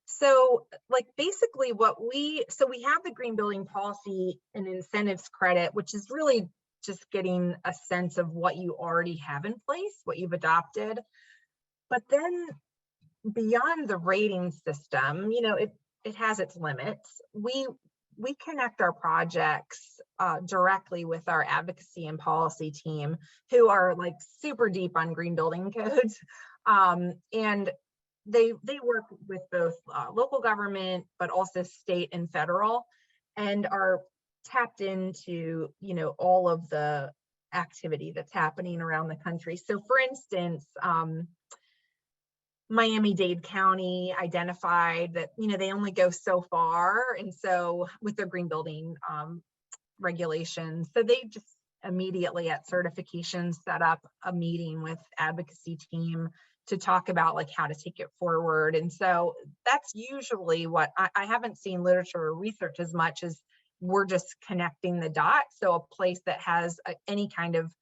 So like basically we have the green building policy and incentives credit, which is really just getting a sense of what you already have in place, what you've adopted. But then beyond the rating system, you know, it has its limits. We connect our projects directly with our advocacy and policy team, who are like super deep on green building codes. And they work with both local government, but also state and federal, and are tapped into, you know, all of the activity that's happening around the country. So for instance, Miami-Dade County identified that, you know, they only go so far, and so with their green building regulations, so they just immediately at certification set up a meeting with advocacy team to talk about like how to take it forward. And so that's usually what I haven't seen literature or research as much as we're just connecting the dots. So a place that has any kind of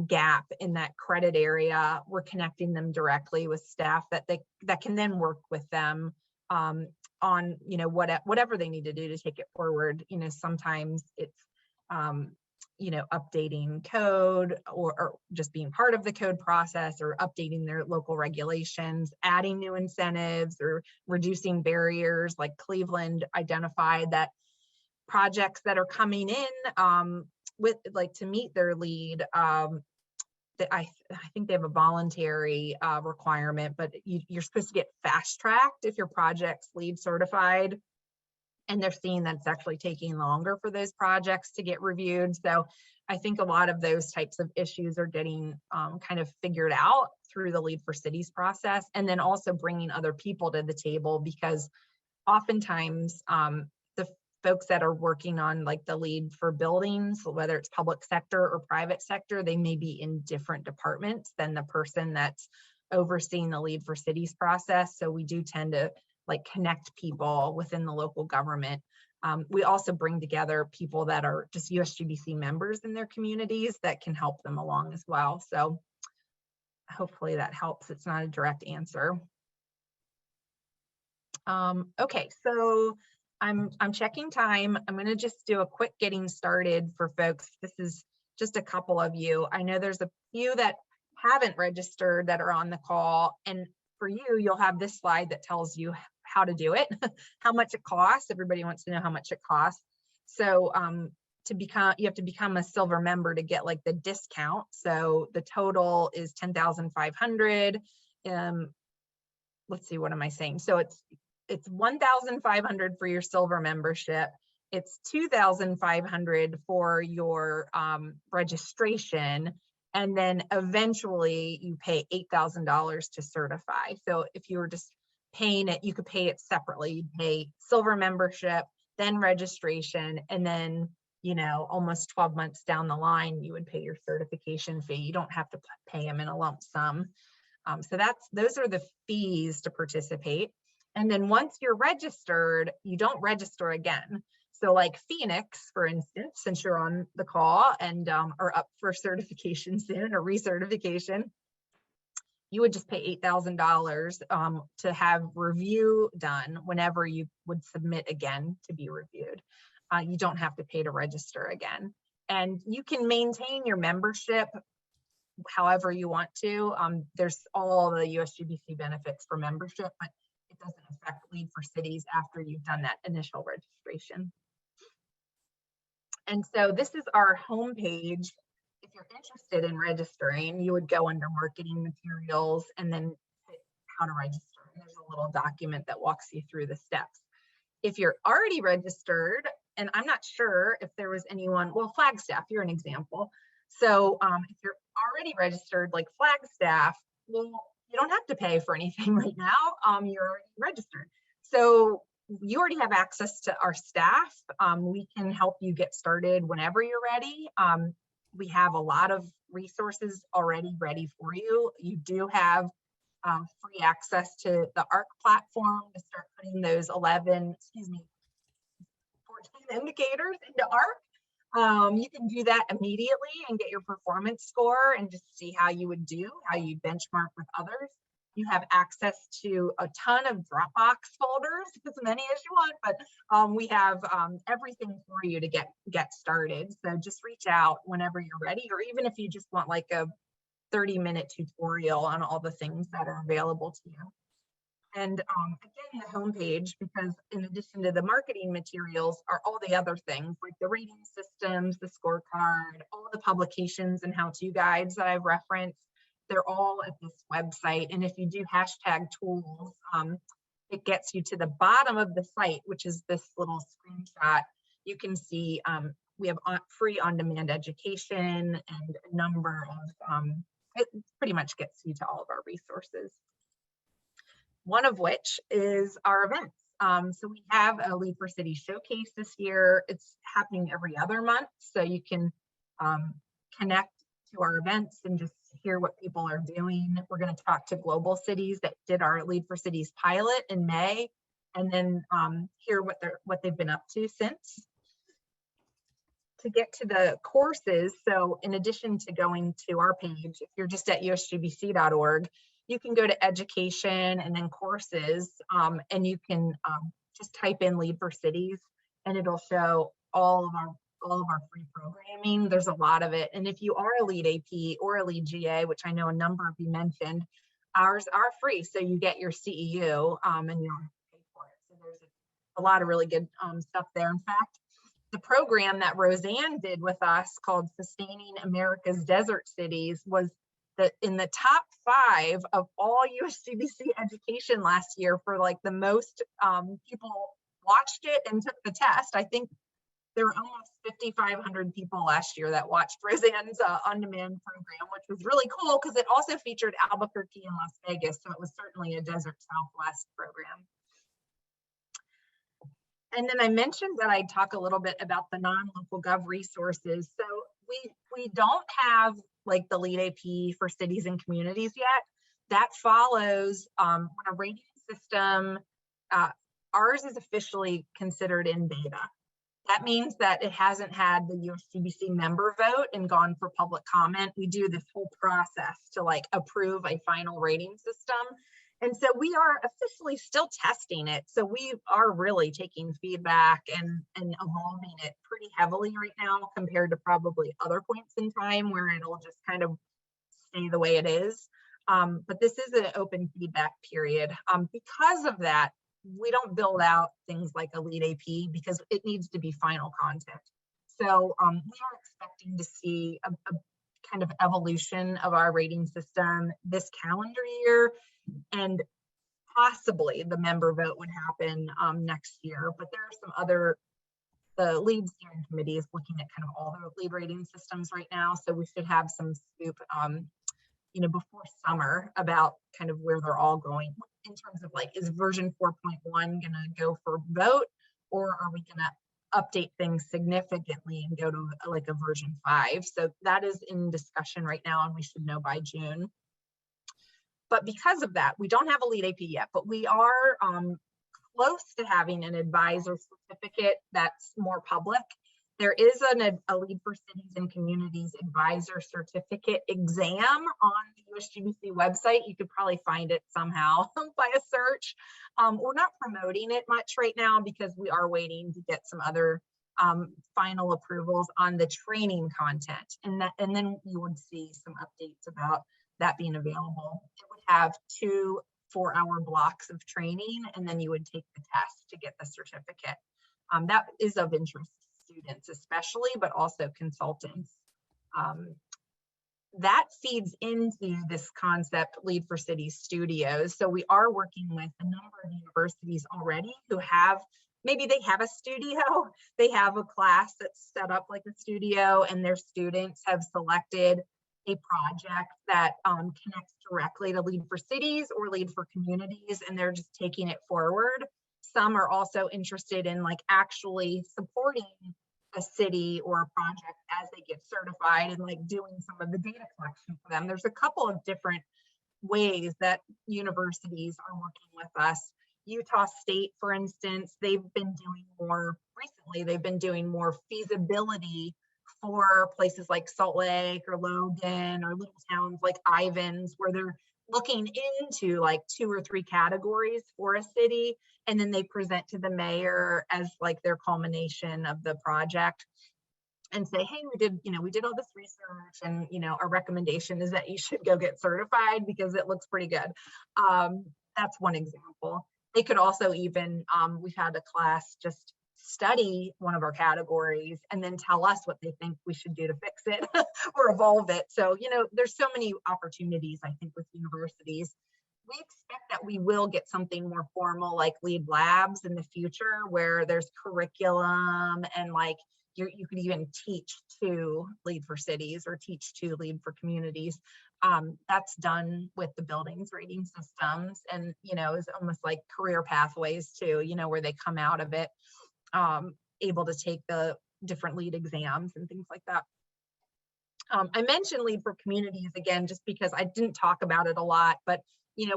gap in that credit area, we're connecting them directly with staff that can then work with them on, you know, whatever they need to do to take it forward. You know, sometimes it's you know, updating code or just being part of the code process, or updating their local regulations, adding new incentives, or reducing barriers. Like Cleveland identified that projects that are coming in with like to meet their LEED, that I think they have a voluntary requirement, but you're supposed to get fast tracked if your project's LEED certified. And they're seeing that it's actually taking longer for those projects to get reviewed. So I think a lot of those types of issues are getting kind of figured out through the LEED for Cities process, and then also bringing other people to the table, because oftentimes the folks that are working on like the LEED for buildings, whether it's public sector or private sector, they may be in different departments than the person that's overseeing the LEED for Cities process. So we do tend to like connect people within the local government. We also bring together people that are just USGBC members in their communities that can help them along as well. So hopefully that helps. It's not a direct answer. Okay, so I'm checking time. I'm going to just do a quick getting started for folks. This is just a couple of you. I know there's a few that haven't registered that are on the call, and for you, you'll have this slide that tells you how to do it, how much it costs. Everybody wants to know how much it costs. So you have to become a silver member to get like the discount. So the total is $10,500. Let's see, what am I saying? So it's $1,500 for your silver membership. It's $2,500 for your registration. And then eventually you pay $8,000 to certify. So if you were just paying it, you could pay it separately. You'd pay silver membership, then registration, and then, you know, almost 12 months down the line, you would pay your certification fee. You don't have to pay them in a lump sum. So those are the fees to participate. And then once you're registered, you don't register again. So like Phoenix, for instance, since you're on the call and are up for certification soon or recertification, you would just pay $8,000 to have review done whenever you would submit again to be reviewed. You don't have to pay to register again. And you can maintain your membership however you want to. There's all the USGBC benefits for membership, but it doesn't affect LEED for Cities after you've done that initial registration. And so this is our homepage. If you're interested in registering, you would go under marketing materials and then hit how to register. And there's a little document that walks you through the steps. If you're already registered, and I'm not sure if there was anyone, well, Flagstaff, you're an example. So if you're already registered like Flagstaff, well, you don't have to pay for anything right now. You're already registered. So you already have access to our staff. We can help you get started whenever you're ready. We have a lot of resources already ready for you. You do have free access to the ARC platform to start putting those 14 indicators into ARC. You can do that immediately and get your performance score and just see how you would do, how you benchmark with others. You have access to a ton of Dropbox folders, as many as you want, but we have everything for you to get started. So just reach out whenever you're ready, or even if you just want like a 30-minute tutorial on all the things that are available to you. And again, the homepage, because in addition to the marketing materials are all the other things like the rating systems, the scorecard, all the publications and how-to guides that I've referenced. They're all at this website. And if you do hashtag tools, it gets you to the bottom of the site, which is this little screenshot. You can see we have free on-demand education and a number of, it pretty much gets you to all of our resources. One of which is our events. So we have a LEED for Cities showcase this year. It's happening every other month. So you can connect to our events and just hear what people are doing. We're going to talk to global cities that did our LEED for Cities pilot in May, and then hear what they've been up to since. To get to the courses, so in addition to going to our page, if you're just at usgbc.org, you can go to education and then courses, and you can just type in LEED for Cities, and it'll show all of our free programming. There's a lot of it, and if you are a LEED AP or a LEED GA, which I know a number of you mentioned, ours are free, so you get your CEU and you don't have to pay for it. So there's a lot of really good stuff there. In fact, the program that Roseanne did with us called Sustaining America's Desert Cities was in the top 5 of all USGBC education last year for like the most people watched it and took the test. I think there were almost 5,500 people last year that watched Roseanne's on-demand program, which was really cool because it also featured Albuquerque and Las Vegas. So it was certainly a Desert Southwest program. And then I mentioned that I'd talk a little bit about the non-local gov resources. So we don't have like the LEED AP for cities and communities yet. That follows when a rating system, ours is officially considered in beta. That means that it hasn't had the USGBC member vote and gone for public comment. We do this whole process to like approve a final rating system. And so we are officially still testing it. So we are really taking feedback and evolving it pretty heavily right now compared to probably other points in time where it'll just kind of stay the way it is. But this is an open feedback period. Because of that, we don't build out things like a LEED AP because it needs to be final content. So we are expecting to see a kind of evolution of our rating system this calendar year, and possibly the member vote would happen next year. But there are some other, the LEED steering committee is looking at kind of all the LEED rating systems right now. So we should have some scoop, you know, before summer about kind of where they're all going in terms of like, is version 4.1 going to go for vote, or are we going to update things significantly and go to like a version 5? So that is in discussion right now, and we should know by June. But because of that, we don't have a LEED AP yet, but we are close to having an advisor certificate that's more public. There is a LEED for Cities and Communities advisor certificate exam on the USGBC website. You could probably find it somehow by a search. We're not promoting it much right now because we are waiting to get some other final approvals on the training content. And then you would see some updates about that being available. It would have 2 4-hour blocks of training, and then you would take the test to get the certificate. That is of interest to students especially, but also consultants. That feeds into this concept, LEED for Cities Studios. So we are working with a number of universities already who have, maybe they have a studio, they have a class that's set up like a studio, and their students have selected a project that connects directly to LEED for Cities or LEED for Communities, and they're just taking it forward. Some are also interested in like actually supporting a city or a project as they get certified and like doing some of the data collection for them. There's a couple of different ways that universities are working with us. Utah State, for instance, they've been doing more recently, they've been doing more feasibility for places like Salt Lake or Logan or little towns like Ivins, where they're looking into like 2 or 3 categories for a city, and then they present to the mayor as like their culmination of the project and say, hey, we did all this research, and our recommendation is that you should go get certified because it looks pretty good. That's one example. They could also even, we've had a class just study one of our categories and then tell us what they think we should do to fix it or evolve it. So, there's so many opportunities, I think, with universities. We expect that we will get something more formal like LEED Labs in the future, where there's curriculum and like you could even teach to LEED for Cities or teach to LEED for Communities. That's done with the buildings rating systems, and is almost like career pathways too, where they come out of it able to take the different LEED exams and things like that. I mentioned LEED for communities again, just because I didn't talk about it a lot, but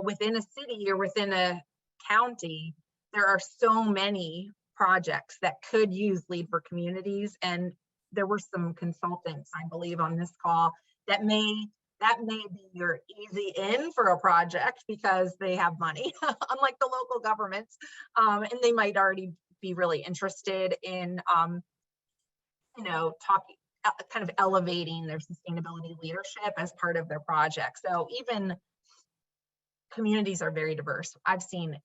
within a city or within a county, there are so many projects that could use LEED for communities. And there were some consultants, I believe, on this call that may be your easy in for a project because they have money, unlike the local governments, and they might already be really interested in talking, kind of elevating their sustainability leadership as part of their project. So even communities are very diverse. I've seen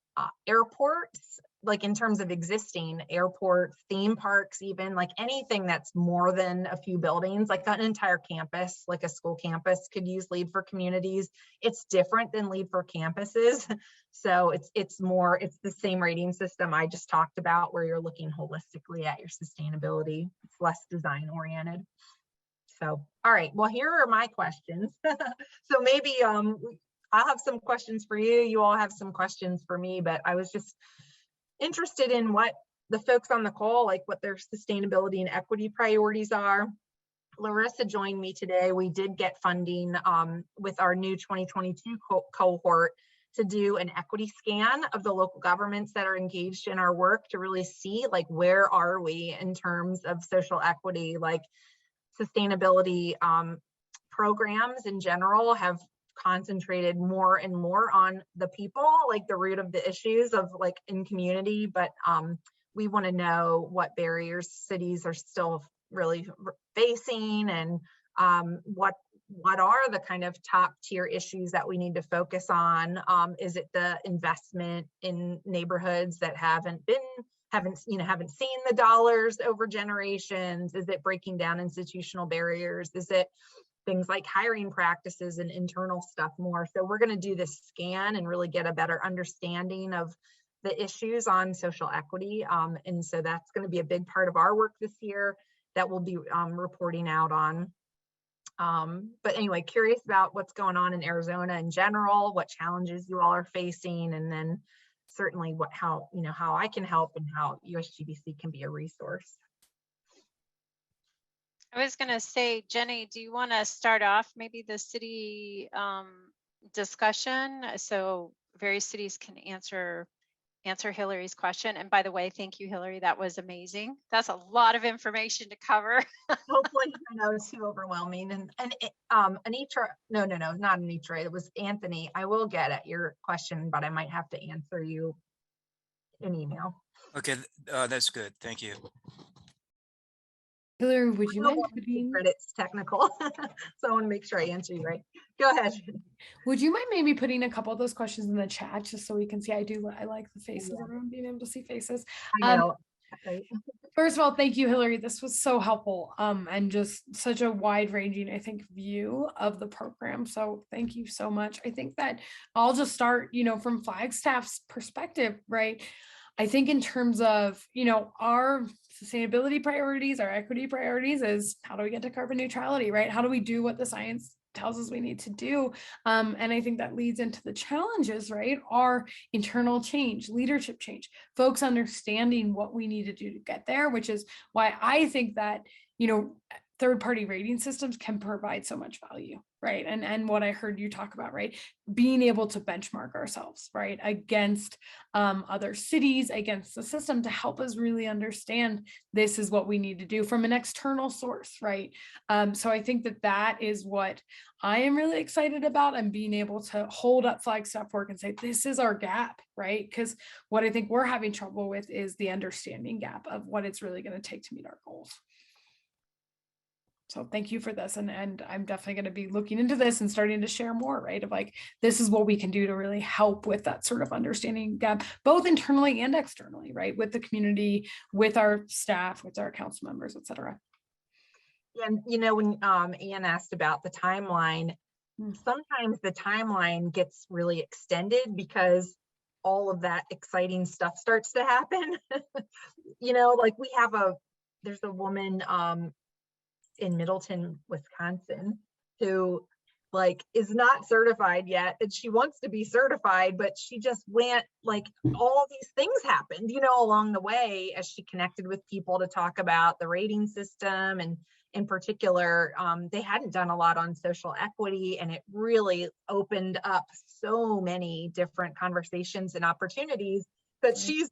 airports, like in terms of existing airports, theme parks, even like anything that's more than a few buildings, like an entire campus, like a school campus could use LEED for communities. It's different than LEED for campuses. So it's the same rating system I just talked about, where you're looking holistically at your sustainability. It's less design oriented. So, all right, well, here are my questions. So maybe I'll have some questions for you. You all have some questions for me, but I was just interested in what the folks on the call, like what their sustainability and equity priorities are. Larissa joined me today. We did get funding with our new 2022 cohort to do an equity scan of the local governments that are engaged in our work to really see like where are we in terms of social equity, like sustainability programs in general have concentrated more and more on the people, like the root of the issues of like in community, but we want to know what barriers cities are still really facing, and what are the kind of top tier issues that we need to focus on. Is it the investment in neighborhoods that haven't seen the dollars over generations? Is it breaking down institutional barriers? Is it things like hiring practices and internal stuff more? So we're going to do this scan and really get a better understanding of the issues on social equity. And so that's going to be a big part of our work this year that we'll be reporting out on. But anyway, curious about what's going on in Arizona in general, what challenges you all are facing, and then certainly how I can help and how USGBC can be a resource. I was going to say, Jenny, do you want to start off maybe the city discussion so various cities can answer Hilary's question? And by the way, thank you, Hilary. That was amazing. That's a lot of information to cover. Hopefully, it's too overwhelming. And Anitra, no, not Anitra. It was Anthony. I will get at your question, but I might have to answer you in email. Okay, that's good. Thank you. Hilary, would you mind putting it's technical, so I want to make sure I answer you right. Go ahead. Would you mind maybe putting a couple of those questions in the chat just so we can see? I like the faces, everyone being able to see faces. I know. First of all, thank you, Hilary. This was so helpful and just such a wide-ranging, I think, view of the program. So thank you so much. I think that I'll just start, from Flagstaff's perspective, right? I think in terms of, our sustainability priorities, our equity priorities is how do we get to carbon neutrality, right? How do we do what the science tells us we need to do? And I think that leads into the challenges, right? Our internal change, leadership change, folks understanding what we need to do to get there, which is why I think that, third-party rating systems can provide so much value, right? And what I heard you talk about, right? Being able to benchmark ourselves, right? Against other cities, against the system to help us really understand this is what we need to do from an external source, right? So I think that is what I am really excited about, and being able to hold up Flagstaff work and say, this is our gap, right? Because what I think we're having trouble with is the understanding gap of what it's really going to take to meet our goals. So thank you for this. And I'm definitely going to be looking into this and starting to share more, right? Of like, this is what we can do to really help with that sort of understanding gap, both internally and externally, right? With the community, with our staff, with our council members, et cetera. And, when Anne asked about the timeline, sometimes the timeline gets really extended because all of that exciting stuff starts to happen. Like there's a woman, in Middleton, Wisconsin, who is not certified yet, and she wants to be certified, but she just went, all these things happened, along the way as she connected with people to talk about the rating system and in particular, they hadn't done a lot on social equity, and it really opened up so many different conversations and opportunities that she's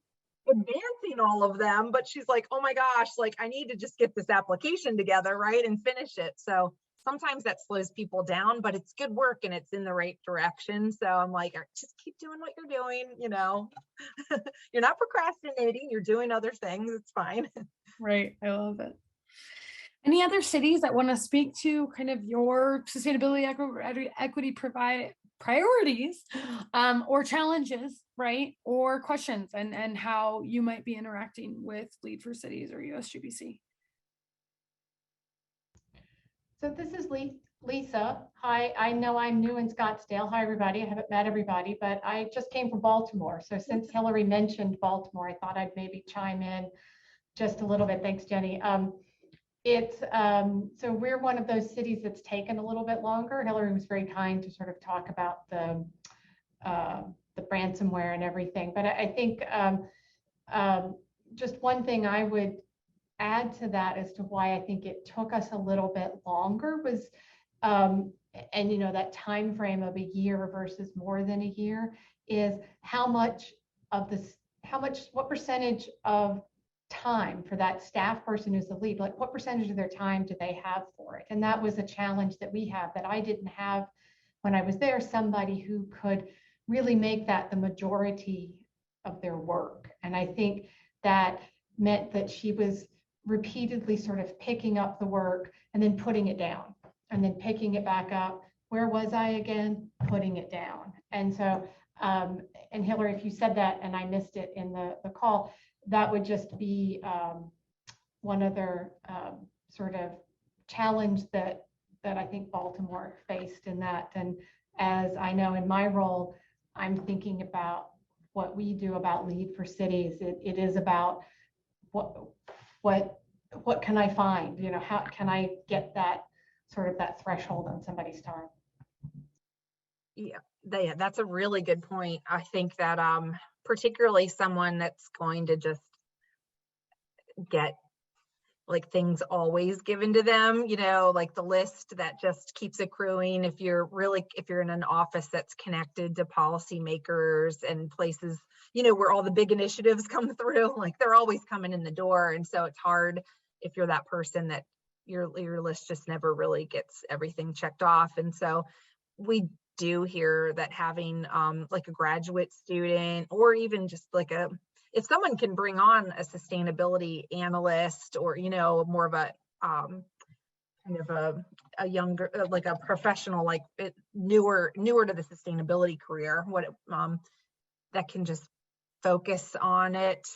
advancing all of them, but she's like, oh my gosh, like I need to just get this application together, right, and finish it. So sometimes that slows people down, but it's good work and it's in the right direction. So I'm like, just keep doing what you're doing, you know. You're not procrastinating, you're doing other things, it's fine. Right, I love it. Any other cities that want to speak to kind of your sustainability equity priorities or challenges, right? Or questions and how you might be interacting with LEED for Cities or USGBC? So this is Lisa. Hi, I know I'm new in Scottsdale. Hi, everybody. I haven't met everybody, but I just came from Baltimore. So since Hilary mentioned Baltimore, I thought I'd maybe chime in just a little bit. Thanks, Jenny. So we're one of those cities that's taken a little bit longer. Hilary was very kind to sort of talk about the ransomware and everything. But I think just one thing I would add to that as to why I think it took us a little bit longer was, and you know, that time frame of a year versus more than a year is what percentage of time for that staff person who's the lead, like what percentage of their time do they have for it? And that was a challenge that we have that I didn't have when I was there, somebody who could really make that the majority of their work. And I think that meant that she was repeatedly sort of picking up the work and then putting it down and then picking it back up. Where was I again? Putting it down. And so, and Hilary, if you said that and I missed it in the call, that would just be one other sort of challenge that I think Baltimore faced in that. And as I know in my role, I'm thinking about what we do about LEED for Cities. It is about what can I find? You know, how can I get that sort of that threshold on somebody's time? Yeah, that's a really good point. I think that particularly someone that's going to just get like things always given to them, you know, like the list that just keeps accruing. If you're in an office that's connected to policymakers and places, you know, where all the big initiatives come through, like they're always coming in the door. And so it's hard if you're that person that your list just never really gets everything checked off. And so we do hear that having like a graduate student, or even just like if someone can bring on a sustainability analyst, or, you know, more of a kind of a younger, like a professional, like newer to the sustainability career, that can just focus on it.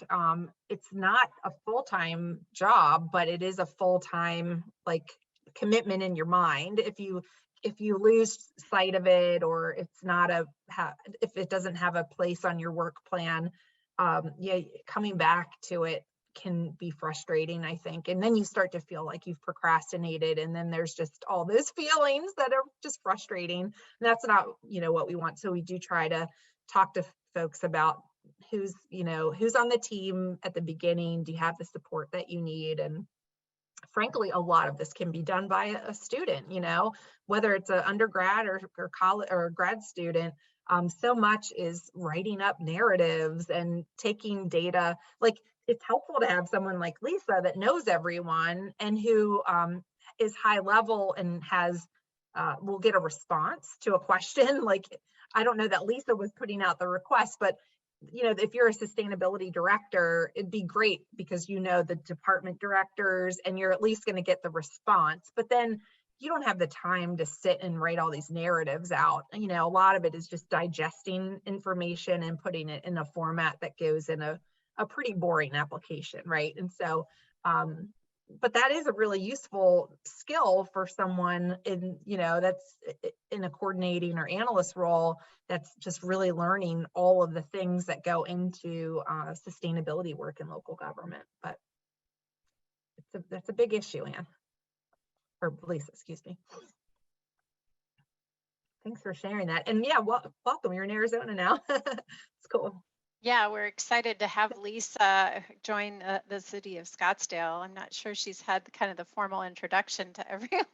It's not a full-time job, but it is a full-time like commitment in your mind. If you lose sight of it, or if it doesn't have a place on your work plan, yeah, coming back to it can be frustrating, I think. And then you start to feel like you've procrastinated, and then there's just all those feelings that are just frustrating. And that's not, you know, what we want. So we do try to talk to folks about who's on the team at the beginning. Do you have the support that you need? And frankly, a lot of this can be done by a student, you know, whether it's an undergrad or college or grad student. So much is writing up narratives and taking data. Like, it's helpful to have someone like Lisa that knows everyone and who is high level and will get a response to a question. Like, I don't know that Lisa was putting out the request, but you know, if you're a sustainability director, it'd be great because you know the department directors and you're at least going to get the response. But then you don't have the time to sit and write all these narratives out. You know, a lot of it is just digesting information and putting it in a format that goes in a pretty boring application, right? And so, but that is a really useful skill for someone in, you know, that's in a coordinating or analyst role, that's just really learning all of the things that go into sustainability work in local government. But that's a big issue, Anne. Or Lisa, excuse me. Thanks for sharing that. And yeah, welcome. You're in Arizona now. It's cool. Yeah, we're excited to have Lisa join the city of Scottsdale. I'm not sure she's had kind of the formal introduction to everyone.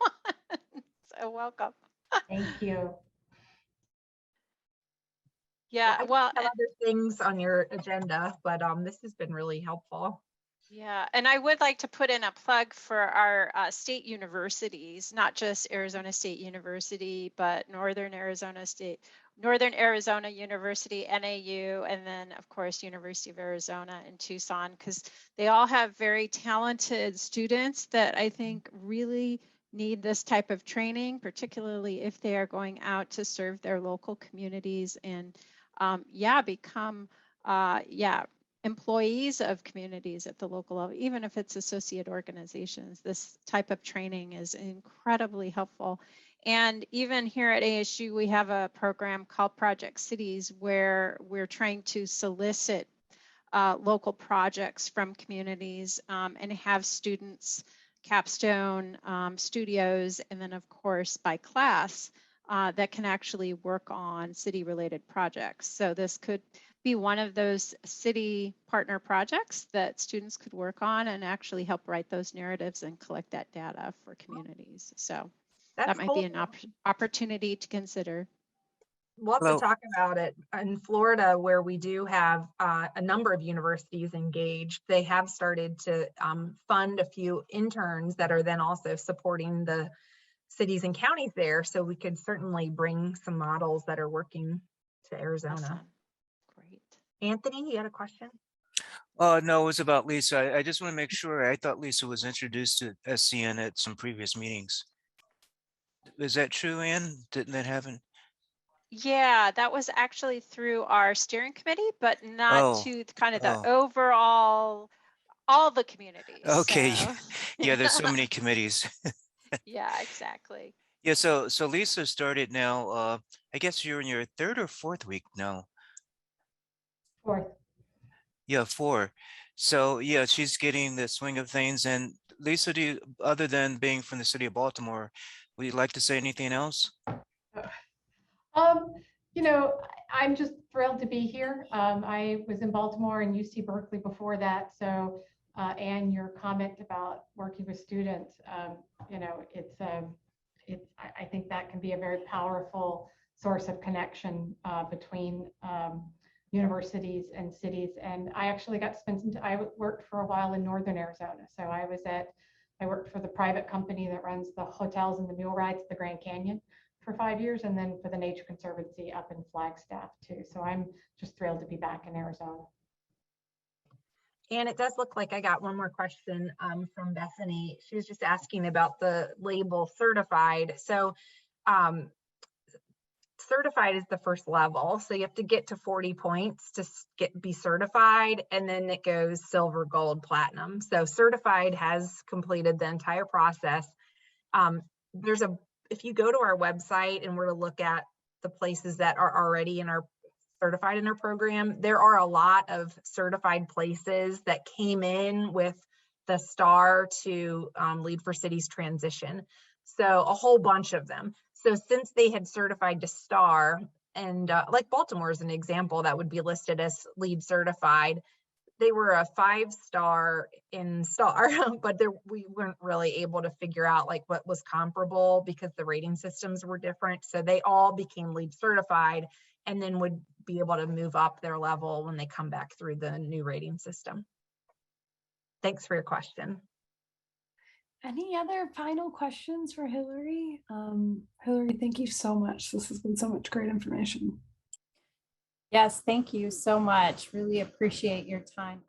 So welcome. Thank you. Yeah, I well, have other things on your agenda, but this has been really helpful. yeah, and I would like to put in a plug for our state universities, not just Arizona State University, but Northern Arizona University, NAU, and then of course University of Arizona in Tucson, because they all have very talented students that I think really need this type of training, particularly if they are going out to serve their local communities and become employees of communities at the local level, even if it's associate organizations. This type of training is incredibly helpful. And even here at ASU, we have a program called Project Cities where we're trying to solicit local projects from communities and have students capstone studios, and then of course by class that can actually work on city related projects. So this could be one of those city partner projects that students could work on and actually help write those narratives and collect that data for communities. So that might be an opportunity to consider. We'll have Hello. to talk about it. In Florida, where we do have a number of universities engaged, they have started to fund a few interns that are then also supporting the cities and counties there. So we could certainly bring some models that are working to Arizona. Awesome. Great. Anthony, you had a question? No, it was about Lisa. I just want to make sure. I thought Lisa was introduced to SCN at some previous meetings. Is that true, Ann? Didn't that happen? Yeah, that was actually through our steering committee, but not Oh, to kind of the oh. overall, all the communities. Okay. So, Yeah, there's so many committees. yeah, exactly. Yeah, so Lisa started now. I guess you're in your third or fourth week now. Fourth. Yeah, 4. So yeah, she's getting the swing of things. And Lisa, do you, other than being from the city of Baltimore, would you like to say anything else? You know, I'm just thrilled to be here. I was in Baltimore and UC Berkeley before that. So, and your comment about working with students, you know, I think that can be a very powerful source of connection between universities and cities. And I actually got to spend some time, I worked for a while in Northern Arizona. So I worked for the private company that runs the hotels and the mule rides at the Grand Canyon for 5 years, and then for the Nature Conservancy up in Flagstaff too. So I'm just thrilled to be back in Arizona. And it does look like I got one more question from Bethany. She was just asking about the label certified. So certified is the first level. So you have to get to 40 points to be certified, and then it goes silver, gold, platinum. So certified has completed the entire process. If you go to our website and were to look at the places that are already certified in our program, there are a lot of certified places that came in with the STAR to LEED for Cities transition. So a whole bunch of them. So since they had certified to STAR, and like Baltimore is an example that would be listed as LEED certified, they were a 5-star in STAR, but we weren't really able to figure out like what was comparable because the rating systems were different. So they all became LEED certified and then would be able to move up their level when they come back through the new rating system. Thanks for your question. Any other final questions for Hilari? Hilari, thank you so much. This has been so much great information. Yes, thank you so much. Really appreciate your time.